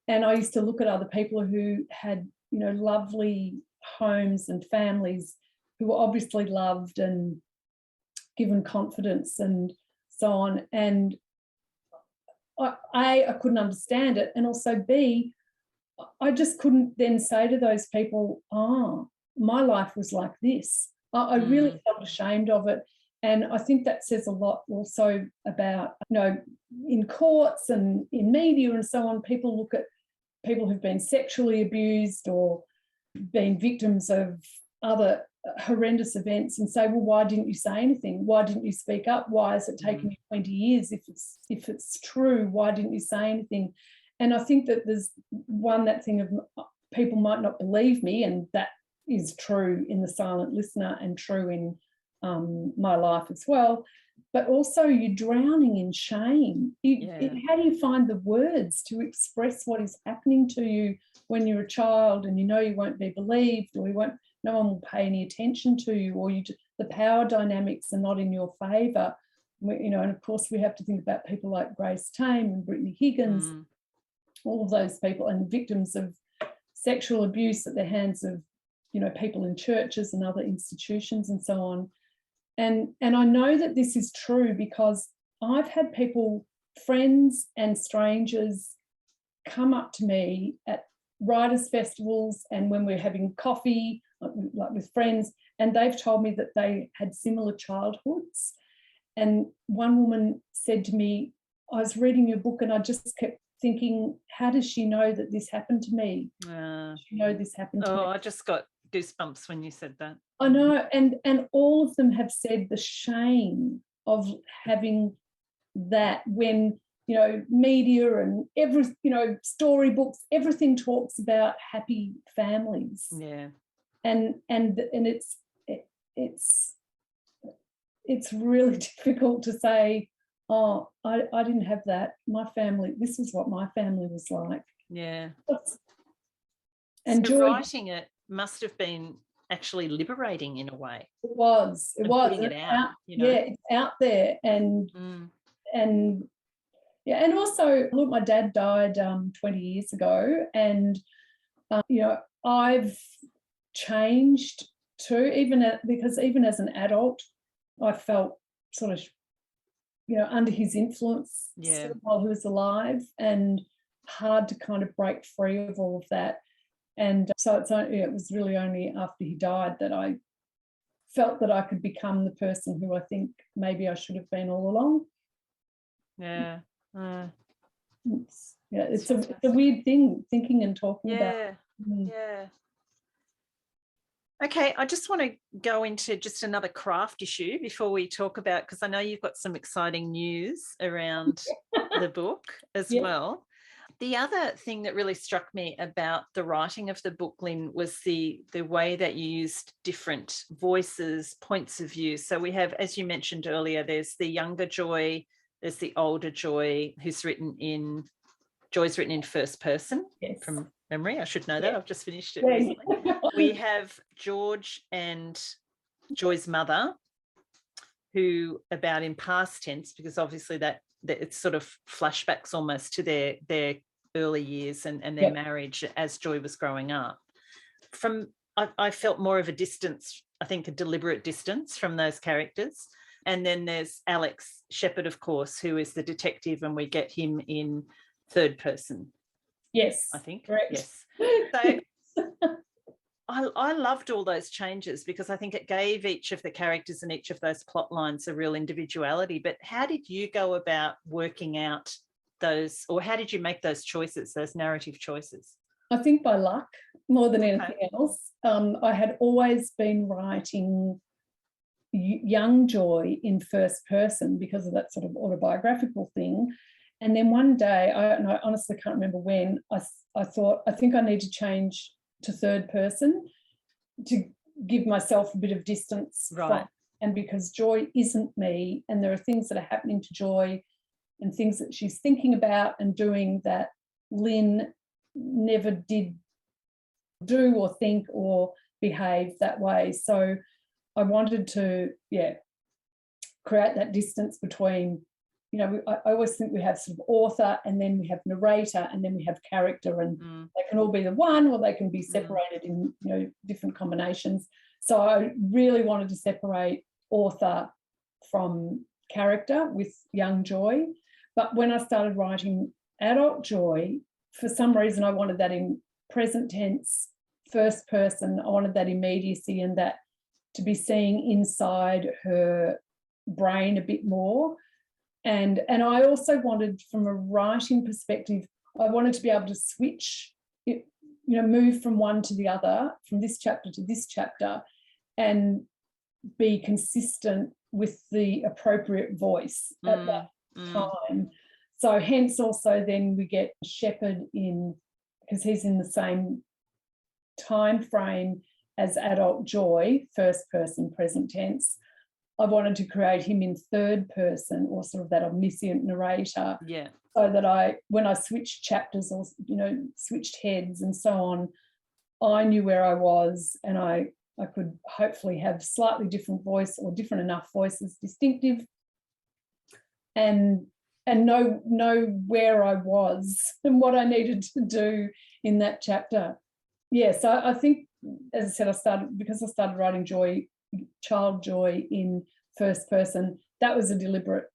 And I used to look at other people who had, you know, lovely homes and families, who were obviously loved and given confidence and so on. And I couldn't understand it. And also B, I just couldn't then say to those people, my life was like this. I really felt ashamed of it. And I think that says a lot also about, you know, in courts and in media and so on, people look at people who've been sexually abused or been victims of other horrendous events and say, well, why didn't you say anything? Why didn't you speak up? Why has it taken you 20 years? If it's true, why didn't you say anything? And I think that there's that thing of people might not believe me, and that is true in The Silent Listener and true in my life as well. But also you're drowning in shame. How do you find the words to express what is happening to you when you're a child and you know you won't be believed, or no one will pay any attention to you, or the power dynamics are not in your favour? You know, and of course we have to think about people like Grace Tame and Brittany Higgins, all of those people, and victims of sexual abuse at the hands of, you know, people in churches and other institutions and so on. And I know that this is true because I've had people, friends and strangers, come up to me at writers' festivals and when we're having coffee, like with friends, and they've told me that they had similar childhoods. And one woman said to me, I was reading your book and I just kept thinking, how does she know that this happened to me? Does she know this happened to me? I just got goosebumps when you said that. I know, and all of them have said the shame of having that, when, you know, media and storybooks, everything talks about happy families. Yeah. And it's really difficult to say, I didn't have that. My family, this is what my family was like. Yeah. And so writing it must have been actually liberating in a way. It was. Putting it out, you know. Yeah, it's out there, and Yeah, and also, look, my dad died 20 years ago, and you know, I've changed too, because even as an adult, I felt sort of, you know, under his influence still while he was alive, and hard to kind of break free of all of that. And so it was really only after he died that I felt that I could become the person who I think maybe I should have been all along. Yeah. It's a weird thing, thinking and talking about. Yeah. Okay, I just want to go into just another craft issue before we talk about, because I know you've got some exciting news around the book as well. The other thing that really struck me about the writing of the book, Lyn, was the way that you used different voices, points of view. So we have, as you mentioned earlier, there's the younger Joy, there's the older Joy, Joy's written in first person from memory. I should know that. I've just finished it recently. We have George and Joy's mother, who about in past tense, because obviously that it's sort of flashbacks almost to their early years and their marriage as Joy was growing up. I felt more of a distance, I think a deliberate distance from those characters. And then there's Alex Shepherd, of course, who is the detective, and we get him in third person. Yes, I think. Correct. Yes. So I loved all those changes, because I think it gave each of the characters and each of those plot lines a real individuality. But how did you go about working out those, or how did you make those choices, those narrative choices? I think by luck more than anything else. I had always been writing young Joy in first person because of that sort of autobiographical thing. And then one day, I honestly can't remember when, I thought, I think I need to change to third person to give myself a bit of distance. Right. And because Joy isn't me, and there are things that are happening to Joy and things that she's thinking about and doing that Lyn never did do or think or behave that way. So I wanted to, create that distance between, you know, I always think we have sort of author, and then we have narrator, and then we have character, and they can all be the one, or they can be separated in, you know, different combinations. So I really wanted to separate author from character with young Joy. But when I started writing adult Joy, for some reason I wanted that in present tense, first person. I wanted that immediacy and that to be seeing inside her brain a bit more. And I also wanted, from a writing perspective, I wanted to be able to switch it, you know, move from one to the other, from this chapter to this chapter, and be consistent with the appropriate voice at that time. So hence also then we get Shepherd in, because he's in the same time frame as adult Joy, first person, present tense. I wanted to create him in third person, or sort of that omniscient narrator. Yeah. So that when I switched chapters, or, you know, switched heads and so on, I knew where I was, and I could hopefully have slightly different voice, or different enough voices, distinctive, and know where I was and what I needed to do in that chapter. Yeah, so I think, as I said, because I started writing child Joy in first person, that was a deliberate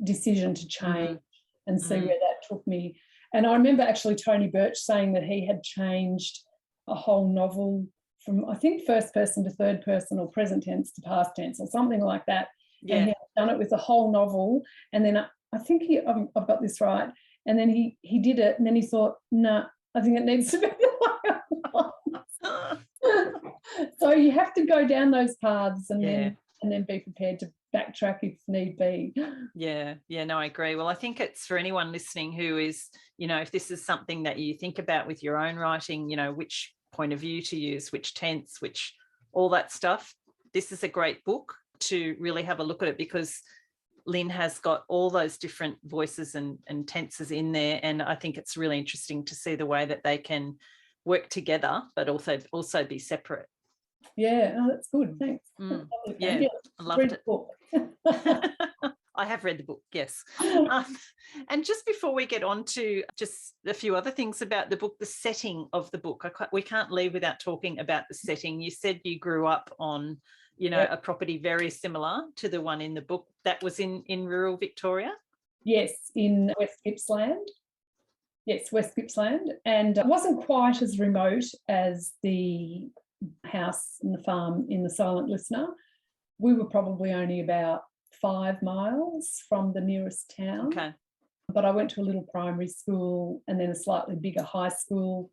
decision to change and see where that took me. And I remember actually Tony Birch saying that he had changed a whole novel from, I think, first person to third person, or present tense to past tense, or something like that. Yeah. And he had done it with a whole novel. And then I think I've got this right. And then he did it, and then he thought, nah, I think it needs to be like So you have to go down those paths, and then be prepared to backtrack if need be. Yeah, no, I agree. Well, I think it's for anyone listening who is, you know, if this is something that you think about with your own writing, you know, which point of view to use, which tense, which all that stuff, this is a great book to really have a look at it, because Lyn has got all those different voices and tenses in there, and I think it's really interesting to see the way that they can work together but also be separate. Yeah, that's good. Thanks. Yeah, I loved it. I have read the book, yes. And just before we get on to just a few other things about the book, the setting of the book, we can't leave without talking about the setting. You said you grew up on, a property very similar to the one in the book. That was in rural Victoria? Yes, in West Gippsland. Yes, West Gippsland. And it wasn't quite as remote as the house and the farm in The Silent Listener. We were probably only about 5 miles from the nearest town. Okay. But I went to a little primary school and then a slightly bigger high school.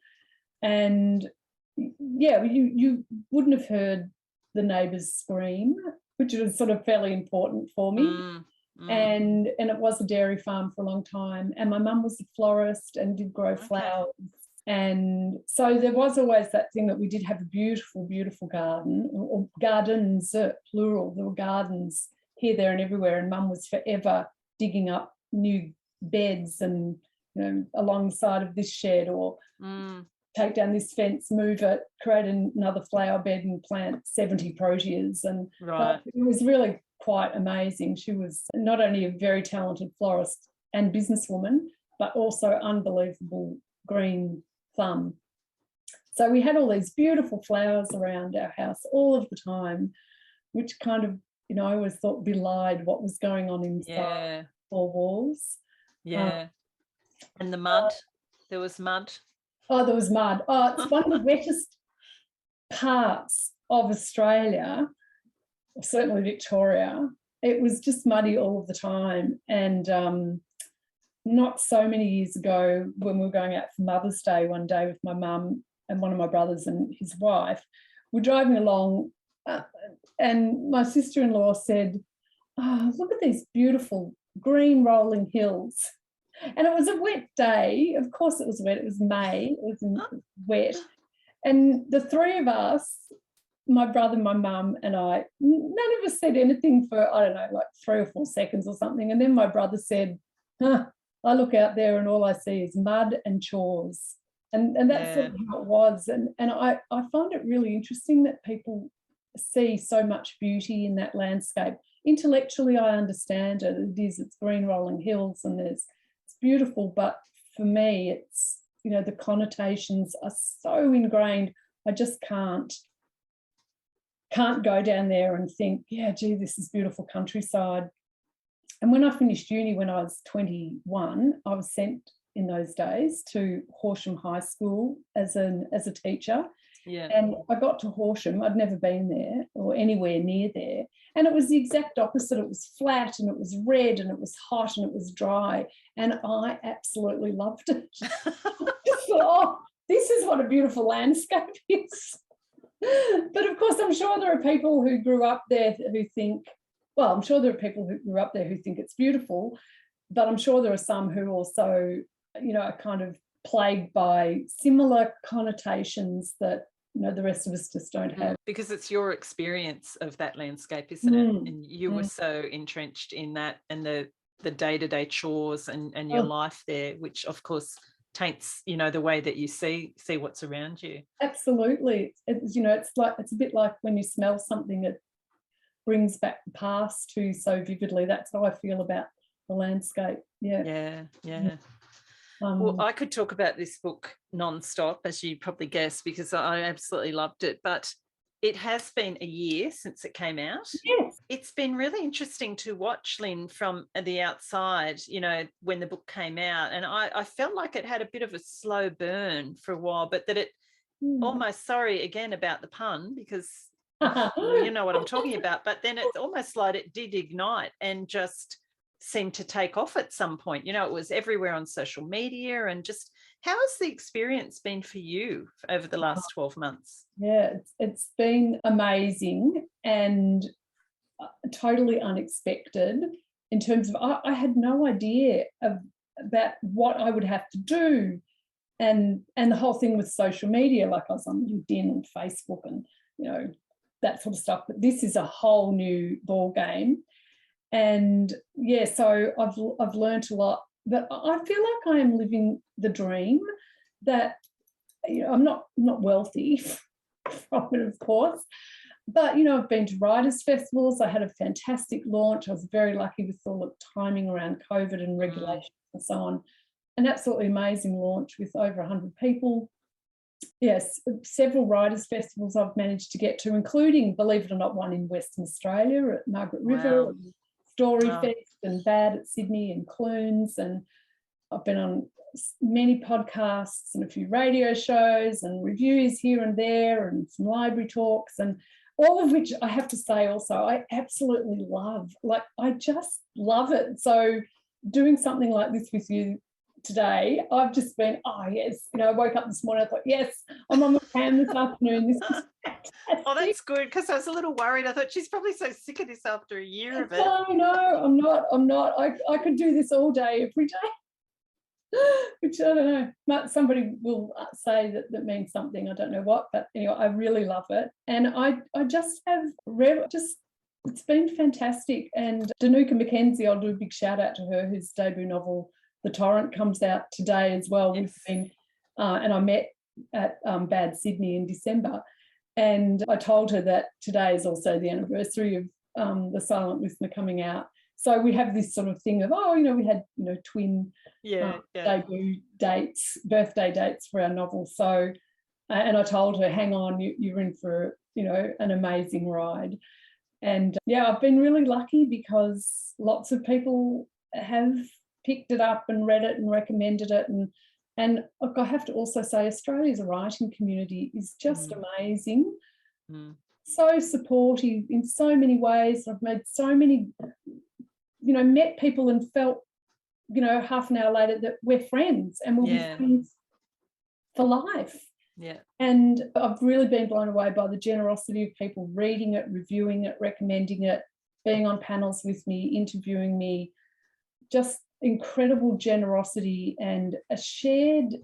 And yeah, you wouldn't have heard the neighbours scream, which was sort of fairly important for me. And it was a dairy farm for a long time. And my mum was a florist and did grow flowers. And so there was always that thing that we did have a beautiful, beautiful garden, or gardens, plural. There were gardens here, there and everywhere. And Mum was forever digging up new beds and, along the side of this shed, or take down this fence, move it, create another flower bed and plant 70 proteas. And it was really quite amazing. She was not only a very talented florist and businesswoman, but also unbelievable green thumb. So we had all these beautiful flowers around our house all of the time, which kind of, I always thought belied what was going on inside 4 walls. Yeah. And the mud, there was mud. Oh, there was mud. Oh, it's one of the wettest parts of Australia, certainly Victoria. It was just muddy all of the time. And not so many years ago, when we were going out for Mother's Day one day with my mum and one of my brothers and his wife, we're driving along and my sister-in-law said, "Oh, look at these beautiful green rolling hills." And it was a wet day. Of course it was wet. It was May. It was wet. And the 3 of us, my brother, my mum and I, none of us said anything for, I don't know, like 3 or 4 seconds or something. And then my brother said, I look out there and all I see is mud and chores. And that's sort of how it was. And I find it really interesting that people see so much beauty in that landscape. Intellectually, I understand it. It's green rolling hills and it's beautiful. But for me, it's, the connotations are so ingrained. I just can't go down there and think, gee, this is beautiful countryside. And when I finished uni when I was 21, I was sent in those days to Horsham High School as a teacher. Yeah. And I got to Horsham. I'd never been there or anywhere near there. And it was the exact opposite. It was flat and it was red and it was hot and it was dry. And I absolutely loved it. This is what a beautiful landscape is. But of course, I'm sure there are people who grew up there who think, well, I'm sure there are people who grew up there who think it's beautiful, but I'm sure there are some who also, are kind of plagued by similar connotations that, the rest of us just don't have. Because it's your experience of that landscape, isn't it? And you were so entrenched in that and the day-to-day chores and your life there, which of course taints, the way that you see what's around you. Absolutely. It's a bit like when you smell something, it brings back the past to you so vividly. That's how I feel about the landscape. Yeah. Well, I could talk about this book non-stop, as you probably guessed, because I absolutely loved it. But it has been a year since it came out. Yes. It's been really interesting to watch, Lyn, from the outside, when the book came out. And I felt like it had a bit of a slow burn for a while, but that it almost, sorry again about the pun, because you know what I'm talking about, but then it's almost like it did ignite and just seemed to take off at some point. It was everywhere on social media. And just how has the experience been for you over the last 12 months? Yeah, it's been amazing and totally unexpected in terms of I had no idea about what I would have to do. And the whole thing with social media, like I was on LinkedIn and Facebook and, that sort of stuff. But this is a whole new ball game. And so I've learned a lot, but I feel like I am living the dream that I'm not wealthy from it, of course, But, you know, I've been to writers' festivals. I had a fantastic launch. I was very lucky with all the timing around COVID and regulations and so on. An absolutely amazing launch with over 100 people. Yes, several writers' festivals I've managed to get to, including, believe it or not, one in Western Australia at Margaret River, and Story Fest, and BAD at Sydney and Clunes. And I've been on many podcasts and a few radio shows and reviews here and there and some library talks, and all of which I have to say also I absolutely love. Like, I just love it. So doing something like this with you today, I've just been, oh yes, you know, I woke up this morning, I thought, yes, I'm on the cam this afternoon. This is fantastic. Oh, that's good, because I was a little worried. I thought she's probably so sick of this after a year of it. No, I'm not. I could do this all day, every day. Which I don't know. Somebody will say that means something. I don't know what, but anyway, I really love it. And I just have it's been fantastic. And Danuka McKenzie, I'll do a big shout out to her, whose debut novel, The Torrent, comes out today as well. Yes. We've been, and I met at BAD Sydney in December, and I told her that today is also the anniversary of The Silent Listener coming out. So we have this sort of thing of, we had, twin debut dates, birthday dates for our novel. So, and I told her, hang on, you're in for, an amazing ride. And I've been really lucky because lots of people have picked it up and read it and recommended it. And look, I have to also say, Australia's writing community is just amazing. So supportive in so many ways. I've made so many, met people and felt, half an hour later that we're friends and we'll be friends for life. Yeah. And I've really been blown away by the generosity of people reading it, reviewing it, recommending it, being on panels with me, interviewing me. Just incredible generosity and a shared,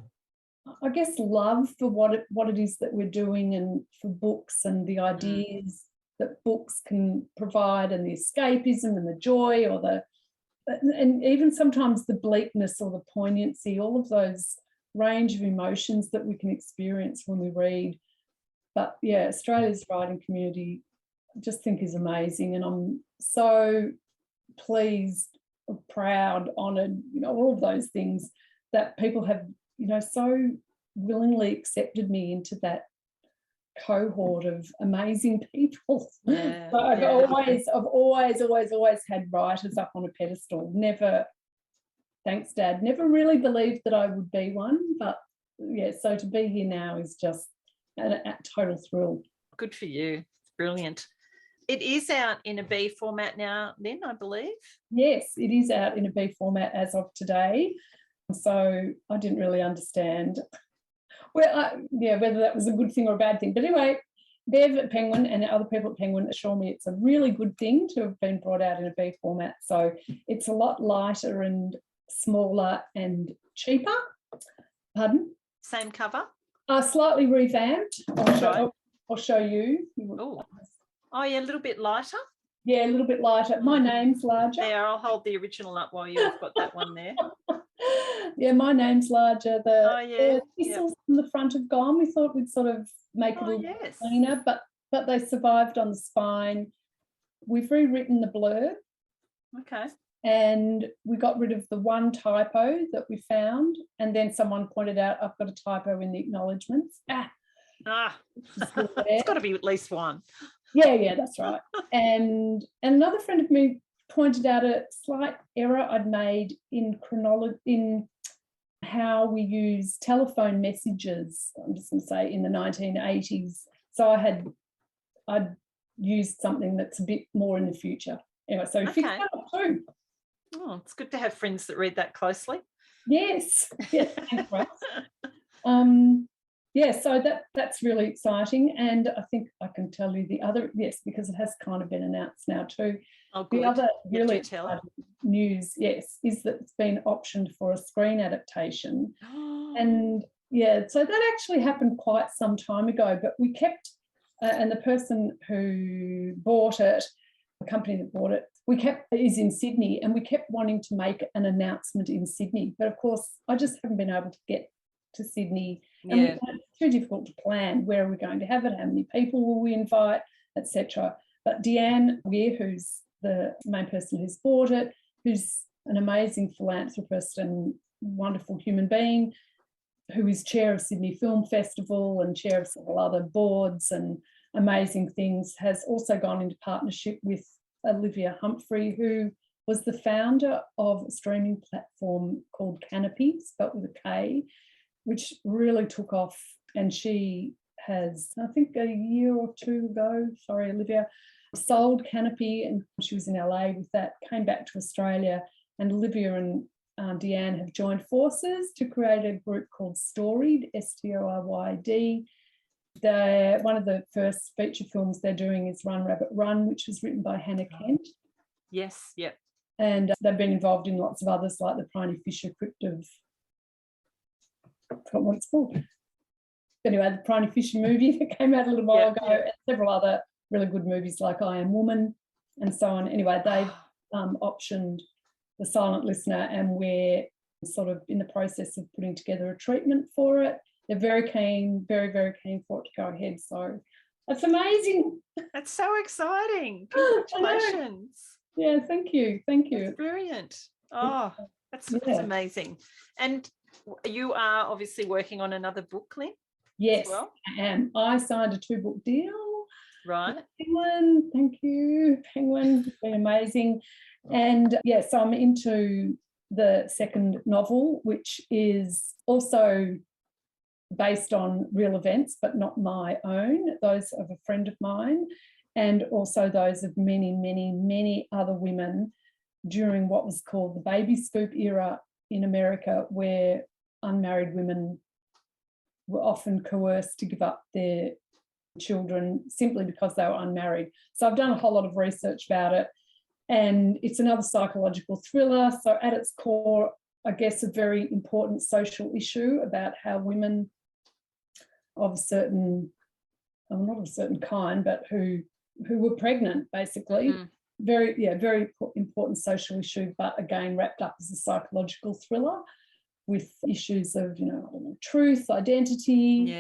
I guess, love for what it is that we're doing, and for books and the ideas that books can provide, and the escapism and the joy, and even sometimes the bleakness or the poignancy, all of those range of emotions that we can experience when we read. But Australia's writing community, I just think, is amazing, and I'm so pleased, proud, honoured, all of those things, that people have, so willingly accepted me into that cohort of amazing people. I've always had writers up on a pedestal. Never, thanks Dad, never really believed that I would be one, but so to be here now is just a total thrill. Good for you. It's brilliant. It is out in a B format now, Lyn, I believe. Yes, it is out in a B format as of today. So I didn't really understand whether that was a good thing or a bad thing. But anyway, Bev at Penguin and other people at Penguin assure me it's a really good thing to have been brought out in a B format. So it's a lot lighter and smaller and cheaper. Pardon? Same cover? Slightly revamped. I'll show you. Oh, yeah, a little bit lighter. Yeah, a little bit lighter. My name's larger. There, I'll hold the original up while you've got that one there. Yeah, my name's larger. The thistles on the front have gone. We thought we'd sort of make it a little bit cleaner, but they survived on the spine. We've rewritten the blurb. Okay. And we got rid of the one typo that we found, and then someone pointed out, I've got a typo in the acknowledgements. It's got to be at least one. Yeah, that's right. And another friend of me pointed out a slight error I'd made in how we use telephone messages, I'm just going to say, in the 1980s. So I'd used something that's a bit more in the future. Anyway, so we fixed that up too. Oh, it's good to have friends that read that closely. Yes. Thanks, Ross. So that's really exciting, and I think I can tell you the other, because it has kind of been announced now too. Oh, good. The other really exciting news, is that it's been optioned for a screen adaptation. And so that actually happened quite some time ago, but we kept, and the person who bought it, the company that bought it, is in Sydney, and we kept wanting to make an announcement in Sydney, but of course I just haven't been able to get to Sydney, and it's too difficult to plan where are we going to have it, how many people will we invite, etc. But Deanne Weir, who's the main person who's bought it, who's an amazing philanthropist and wonderful human being, who is chair of Sydney Film Festival and chair of several other boards and amazing things, has also gone into partnership with Olivia Humphrey, who was the founder of a streaming platform called Canopy, spelt with a K, which really took off. And she has, I think a year or two ago, sorry, Olivia, sold Canopy, and she was in LA with that, came back to Australia, and Olivia and Deanne have joined forces to create a group called Storied, Storyd. One of the first feature films they're doing is Run Rabbit Run, which was written by Hannah Kent. Yes, yep. And they've been involved in lots of others, like the Prynie Fisher Crypt of, I forgot what it's called. Anyway, the Prynie Fisher movie that came out a little while ago, and several other really good movies like I Am Woman and so on. Anyway, they've optioned The Silent Listener, and we're sort of in the process of putting together a treatment for it. They're very keen, very, very keen for it to go ahead. So that's amazing. That's so exciting. Congratulations. Yeah, thank you. Thank you. That's brilliant. Oh, that's amazing. And you are obviously working on another book, Lyn? Yes, well? I am. I signed a 2-book deal. Right. Penguin, thank you. Penguin, it's been amazing. And yes, I'm into the second novel, which is also based on real events, but not my own, those of a friend of mine, and also those of many, many, many other women during what was called the baby scoop era in America, where unmarried women were often coerced to give up their children simply because they were unmarried. So I've done a whole lot of research about it, and it's another psychological thriller. So at its core, I guess, a very important social issue about how women of a certain, well, not of a certain kind, but who were pregnant, basically. Very important social issue, but again, wrapped up as a psychological thriller with issues of, truth, identity,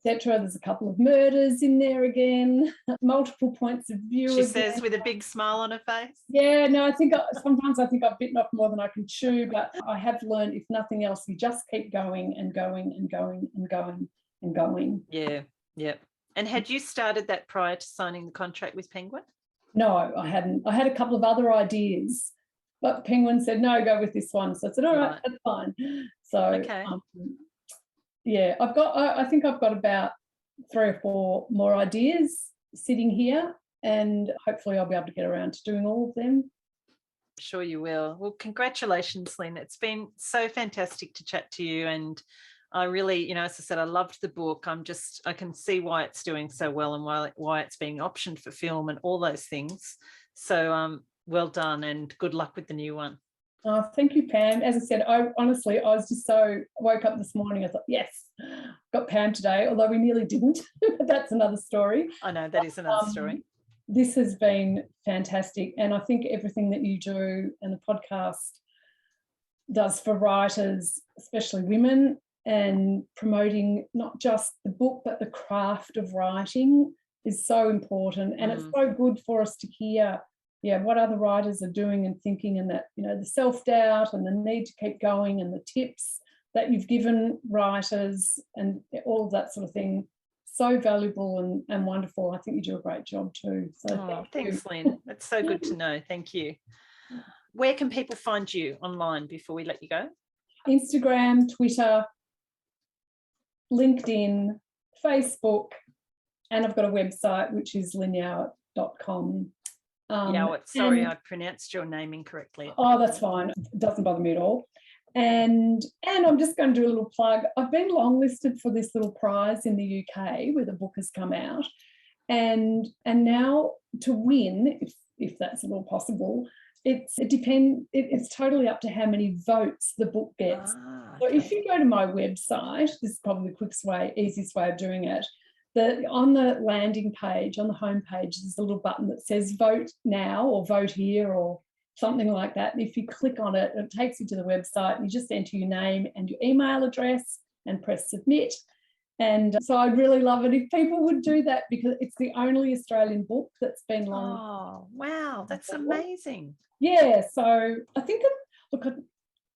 etc. There's a couple of murders in there again, multiple points of view. She says with a big smile on her face. Yeah, no, sometimes I think I've bitten off more than I can chew, but I have learned, if nothing else, you just keep going and going and going and going and going. Yeah, yeah. And had you started that prior to signing the contract with Penguin? No, I hadn't. I had a couple of other ideas, but Penguin said, no, go with this one. So I said, all right, that's fine. So, okay. I think I've got about 3 or 4 more ideas sitting here, and hopefully I'll be able to get around to doing all of them. Sure you will. Well, congratulations, Lyn. It's been so fantastic to chat to you, and I really, as I said, I loved the book. I can see why it's doing so well and why it's being optioned for film and all those things. So well done, and good luck with the new one. Oh, thank you, Pam. As I said, I was just woke up this morning, I thought, yes, got Pam today, although we nearly didn't. But that's another story. I know, that is another story. This has been fantastic. And I think everything that you do and the podcast does for writers, especially women, and promoting not just the book, but the craft of writing is so important. And it's so good for us to hear what other writers are doing and thinking, and that, the self-doubt and the need to keep going and the tips that you've given writers and all of that sort of thing. So valuable and wonderful. I think you do a great job too. So thanks, Lyn. That's so good to know. Thank you. Where can people find you online before we let you go? Instagram, Twitter, LinkedIn, Facebook, and I've got a website, which is lynyeowart.com. Yeowart, sorry, I pronounced your name incorrectly. Oh, that's fine. It doesn't bother me at all. And I'm just going to do a little plug. I've been longlisted for this little prize in the UK where the book has come out. And now to win, if that's at all possible, it's totally up to how many votes the book gets. So if you go to my website, this is probably the easiest way of doing it. On the landing page, on the home page, there's a little button that says vote now or vote here or something like that. And if you click on it, it takes you to the website, and you just enter your name and your email address and press submit. And so I'd really love it if people would do that, because it's the only Australian book that's been launched. Oh, wow, that's amazing. Yeah, so I think,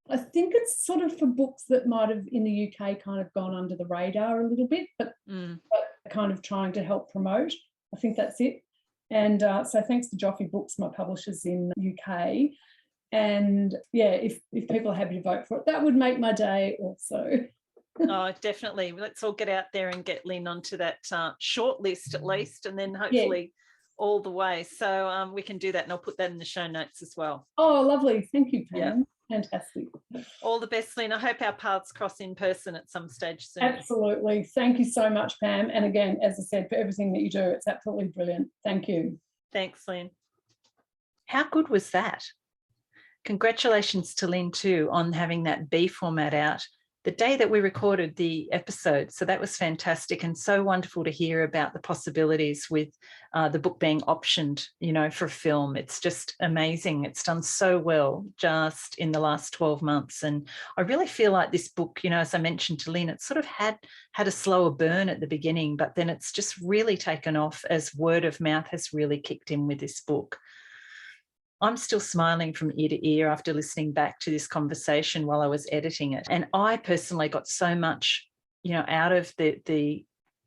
I think it's sort of for books that might have in the UK kind of gone under the radar a little bit, but kind of trying to help promote. I think that's it. And so thanks to Joffy Books, my publishers in the UK. And yeah, if people are happy to vote for it, that would make my day also. Oh, definitely. Let's all get out there and get Lyn onto that short list at least, and then hopefully all the way. So we can do that, and I'll put that in the show notes as well. Oh, lovely. Thank you, Pam. Yeah. Fantastic. All the best, Lyn. I hope our paths cross in person at some stage soon. Absolutely. Thank you so much, Pam. And again, as I said, for everything that you do, it's absolutely brilliant. Thank you. Thanks, Lyn. How good was that? Congratulations to Lyn too on having that B format out the day that we recorded the episode. So that was fantastic, and so wonderful to hear about the possibilities with the book being optioned, you know, for film. It's just amazing. It's done so well just in the last 12 months. And I really feel like this book, you know, as I mentioned to Lyn, it sort of had a slower burn at the beginning, but then it's just really taken off as word of mouth has really kicked in with this book. I'm still smiling from ear to ear after listening back to this conversation while I was editing it. And I personally got so much, you know, out of the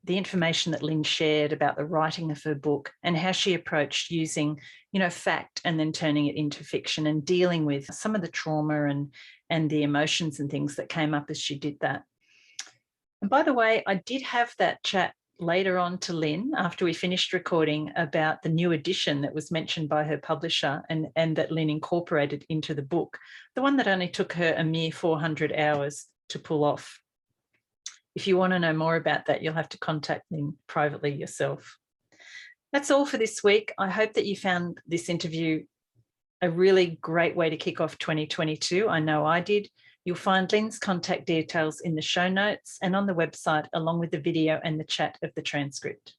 information that Lyn shared about the writing of her book and how she approached using, you know, fact and then turning it into fiction and dealing with some of the trauma and the emotions and things that came up as she did that. And by the way, I did have that chat later on to Lyn after we finished recording about the new edition that was mentioned by her publisher and that Lyn incorporated into the book, the one that only took her a mere 400 hours to pull off. If you want to know more about that, you'll have to contact Lyn privately yourself. That's all for this week. I hope that you found this interview a really great way to kick off 2022. I know I did. You'll find Lyn's contact details in the show notes and on the website, along with the video and the chat of the transcript.